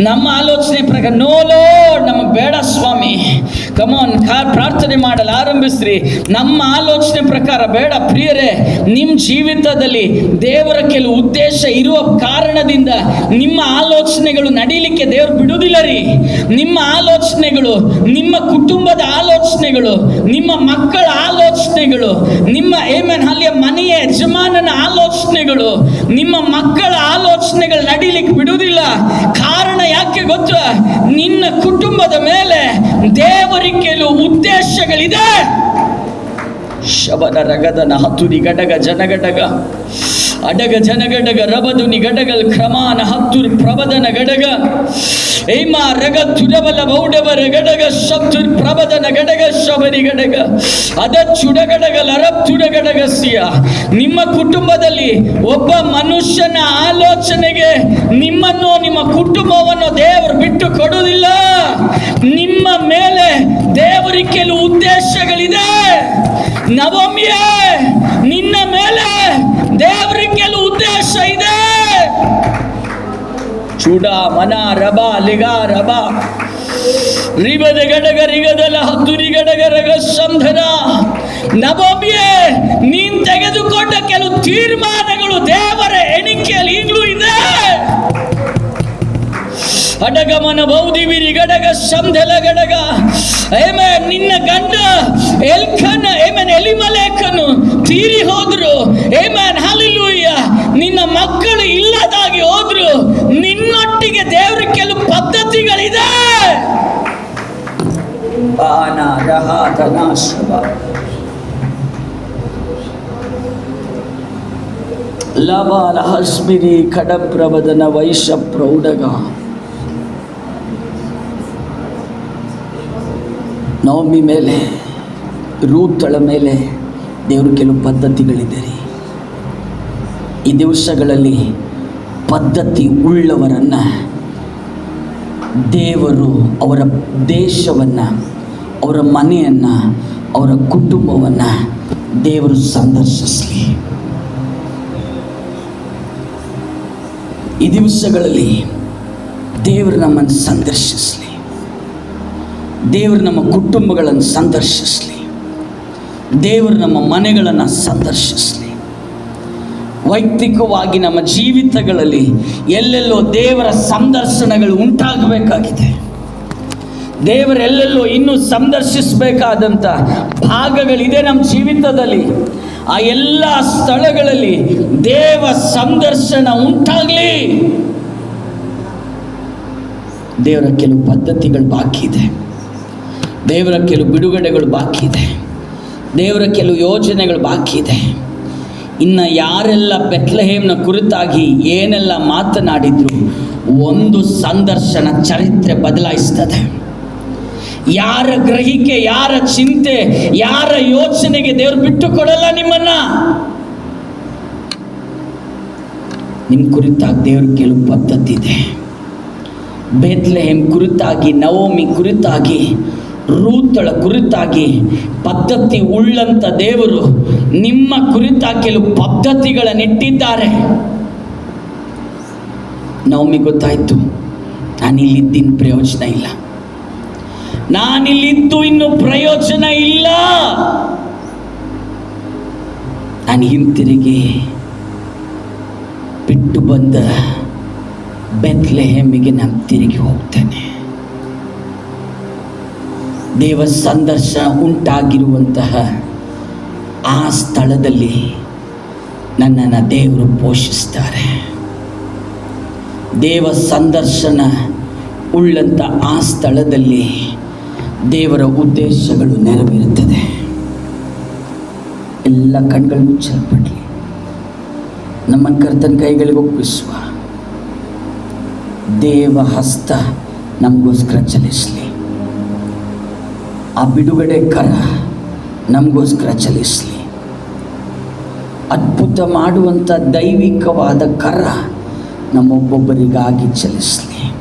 ನಮ್ಮ ಆಲೋಚನೆ ಪ್ರಕಾರ ನೋಲೋ ನಮಗೆ ಬೇಡ ಸ್ವಾಮಿ. ಕಮೋನ್ ಪ್ರಾರ್ಥನೆ ಮಾಡಲು ಆರಂಭಿಸ್ರಿ. ನಮ್ಮ ಆಲೋಚನೆ ಪ್ರಕಾರ ಬೇಡ ಪ್ರಿಯರೇ. ನಿಮ್ಮ ಜೀವಿತದಲ್ಲಿ ದೇವರ ಕೆಲವು ಉದ್ದೇಶ ಇರುವ ಕಾರಣದಿಂದ ನಿಮ್ಮ ಆಲೋಚನೆಗಳು ನಡೀಲಿಕ್ಕೆ ದೇವರು ಬಿಡುವುದಿಲ್ಲ ರೀ. ನಿಮ್ಮ ಆಲೋಚನೆಗಳು, ನಿಮ್ಮ ಕುಟುಂಬದ ಆಲೋಚನೆಗಳು, ನಿಮ್ಮ ಮಕ್ಕಳ ಆಲೋಚನೆಗಳು, ನಿಮ್ಮ ಅಲ್ಲಿಯ ಮನೆಯ ಯಜಮಾನನ ಆಲೋಚನೆಗಳು, ನಿಮ್ಮ ಮಕ್ಕಳ ಆಲೋಚನೆಗಳು ನಡೀಲಿಕ್ಕೆ ಬಿಡುವುದಿಲ್ಲ. ಕಾರಣ ಯಾಕೆ ಗೊತ್ತಾ? ನಿನ್ನ ಕುಟುಂಬದ ಮೇಲೆ ದೇವರಿಗೆ ಕೆಲವು ಉದ್ದೇಶಗಳಿದೆ. ಶಬನ ರಗದನ ಹತ್ತುರಿ ಗಡಗ ಜನಗಡಗ ಅಡಗ ಜನಗಡಗ ರಬದು ನಿಗಡಗಲ್ ಕ್ರಮಾನ ಹತ್ತುರ್ ಪ್ರಬದನ ಗಡಗ ಏಮ ರಗ ತುರಬಲ ಬೌಡವರ ಗಡಗ ಶಬ್ದುರ್ ಪ್ರಬದನ ಗಡಗ ಶಬರಿ ಗಡಗ ಅದ ಚುಡಗಡಗಲ್ ಅರಬ್ ತುಡಗಡಗಸಿಯ. ನಿಮ್ಮ ಕುಟುಂಬದಲ್ಲಿ ಒಬ್ಬ ಮನುಷ್ಯನ ಆಲೋಚನೆಗೆ ನಿಮ್ಮನ್ನು, ನಿಮ್ಮ ಕುಟುಂಬವನ್ನು ದೇವರು ಬಿಟ್ಟು ಕೊಡುವುದಿಲ್ಲ. ನಿಮ್ಮ ಮೇಲೆ ದೇವರಿಗೆ ಕೆಲವು ಉದ್ದೇಶಗಳಿದೆ. ನವಮಿಯೇ, ನಿನ್ನ ಮೇಲೆ ದೇವರಿಗೆ ಕೆಲವು ಉದ್ದೇಶ ಇದೆ. ಚೂಡ ಮನ ರಬ ಲಿಗ ರಬ ರಿಬದ ಗಡಗ ರಿಗದಲ ಹತ್ತುರಿ ಗಡಗ ರಗ ಸಂಧನ. ನವಮಿಯೇ, ನೀನ್ ತೆಗೆದುಕೊಂಡ ಕೆಲವು ತೀರ್ಮಾನಗಳು ದೇವರ ಎಣಿಕೆಯಲ್ಲಿ ಈಗಲೂ ಇದೆ. ಅಡಗಮನ ಬೌದಿವಿರಿ ಗಡಗ ಸಂಧಲ ಗಡಗ. ಆಮೆನ್. ನಿನ್ನ ಗಂಡ ಎಲ್ಕನ, ಆಮೆನ್, ಎಲಿಮಲೇಕನು ತೀರಿ ಹೋದ್ರು. Amen, hallelujah. ನಿನ್ನ ಮಕ್ಕಳು ಇಲ್ಲದಾಗಿ ಹೋದ್ರು. ನಿನ್ನೊಟ್ಟಿಗೆ ದೇವರ ಕೆಲವು ಪದ್ಧತಿಗಳಿದೆ. ಲಬಾಲ ಹಸ್ಮಿರಿ ಕಡಪ್ರಬದನ ವೈಶ ಪ್ರೌಢಗ. ನವಮಿ ಮೇಲೆ, ರೂತಳ ಮೇಲೆ ದೇವರು ಕೆಲವು ಪದ್ಧತಿಗಳಿದೆ ರೀ. ಈ ದಿವಸಗಳಲ್ಲಿ ಪದ್ಧತಿ ಉಳ್ಳವರನ್ನು ದೇವರು ಅವರ ದೇಶವನ್ನು, ಅವರ ಮನೆಯನ್ನು, ಅವರ ಕುಟುಂಬವನ್ನು ದೇವರು ಸಂದರ್ಶಿಸಲಿ. ಈ ದಿವಸಗಳಲ್ಲಿ ದೇವರು ನಮ್ಮನ್ನು ಸಂದರ್ಶಿಸಲಿ. ದೇವರು ನಮ್ಮ ಕುಟುಂಬಗಳನ್ನು ಸಂದರ್ಶಿಸಲಿ. ದೇವರು ನಮ್ಮ ಮನೆಗಳನ್ನು ಸಂದರ್ಶಿಸಲಿ. ವೈಯಕ್ತಿಕವಾಗಿ ನಮ್ಮ ಜೀವಿತಗಳಲ್ಲಿ ಎಲ್ಲೆಲ್ಲೋ ದೇವರ ಸಂದರ್ಶನಗಳು ಉಂಟಾಗಬೇಕಾಗಿದೆ. ದೇವರೆಲ್ಲೆಲ್ಲೋ ಇನ್ನೂ ಸಂದರ್ಶಿಸಬೇಕಾದಂಥ ಭಾಗಗಳಿದೆ ನಮ್ಮ ಜೀವಿತದಲ್ಲಿ. ಆ ಎಲ್ಲ ಸ್ಥಳಗಳಲ್ಲಿ ದೇವ ಸಂದರ್ಶನ ಉಂಟಾಗಲಿ. ದೇವರ ಕೆಲವು ಪದ್ಧತಿಗಳು ಬಾಕಿ ಇದೆ. ದೇವರ ಕೆಲವು ಬಿಡುಗಡೆಗಳು ಬಾಕಿ ಇದೆ. ದೇವರ ಕೆಲವು ಯೋಜನೆಗಳು ಬಾಕಿ ಇದೆ. ಇನ್ನು ಯಾರೆಲ್ಲ ಬೆತ್ಲೆಹೇಮ್ನ ಕುರಿತಾಗಿ ಏನೆಲ್ಲ ಮಾತನಾಡಿದ್ರು, ಒಂದು ಸಂದರ್ಶನ ಚರಿತ್ರೆ ಬದಲಾಯಿಸ್ತದೆ. ಯಾರ ಗ್ರಹಿಕೆ, ಯಾರ ಚಿಂತೆ, ಯಾರ ಯೋಚನೆಗೆ ದೇವರು ಬಿಟ್ಟು ಕೊಡಲ್ಲ ನಿಮ್ಮನ್ನ. ನಿಮ್ಮ ಕುರಿತಾಗಿ ದೇವ್ರ ಕೆಲವು ಪದ್ಧತಿ ಇದೆ. ಬೆತ್ಲೆಹೇಮ್ ಕುರಿತಾಗಿ, ನವೋಮಿ ಕುರಿತಾಗಿ, ರೂತಳ ಕುರಿತಾಗಿ ಪದ್ಧತಿ ಉಳ್ಳಂತ ದೇವರು ನಿಮ್ಮ ಕುರಿತಾಗಿ ಕೆಲವು ಪದ್ಧತಿಗಳನ್ನಿಟ್ಟಿದ್ದಾರೆ. ನವಮಿ ಗೊತ್ತಾಯ್ತು, ನಾನಿಲ್ಲಿದ್ದಿನ ಪ್ರಯೋಜನ ಇಲ್ಲ, ನಾನಿಲ್ಲಿದ್ದು ಇನ್ನು ಪ್ರಯೋಜನ ಇಲ್ಲ, ನಾನು ಹಿಂತಿರುಗಿ ಬಿಟ್ಟು ಬಂದ ಬೆತ್ಲೆಹೇಮಿಗೆ ನಾನು ತಿರುಗಿ ಹೋಗ್ತೇನೆ. ದೇವ ಸಂದರ್ಶನ ಉಂಟಾಗಿರುವಂತಹ ಆ ಸ್ಥಳದಲ್ಲಿ ನನ್ನನ್ನು ದೇವರು ಪೋಷಿಸ್ತಾರೆ. ದೇವ ಸಂದರ್ಶನ ಉಳ್ಳಂಥ ಆ ಸ್ಥಳದಲ್ಲಿ ದೇವರ ಉದ್ದೇಶಗಳು ನೆರವೇರುತ್ತದೆ. ಎಲ್ಲ ಕಣ್ಗಳು ಮುಚ್ಚಲ್ಪಡಲಿ. ನಮ್ಮನ್ನು ಕರ್ತನ ಕೈಗಳಿಗೆ ಒಪ್ಪಿಸುವ. ದೇವ ಹಸ್ತ ನಮಗೋಸ್ಕರ ಚಲಿಸಲಿ. ಆ ಬಿಡುಗಡೆ ಕರ ನಮಗೋಸ್ಕರ ಚಲಿಸಲಿ. ಅದ್ಭುತ ಮಾಡುವಂಥ ದೈವಿಕವಾದ ಕರ ನಮ್ಮೊಬ್ಬೊಬ್ಬರಿಗಾಗಿ ಚಲಿಸಲಿ.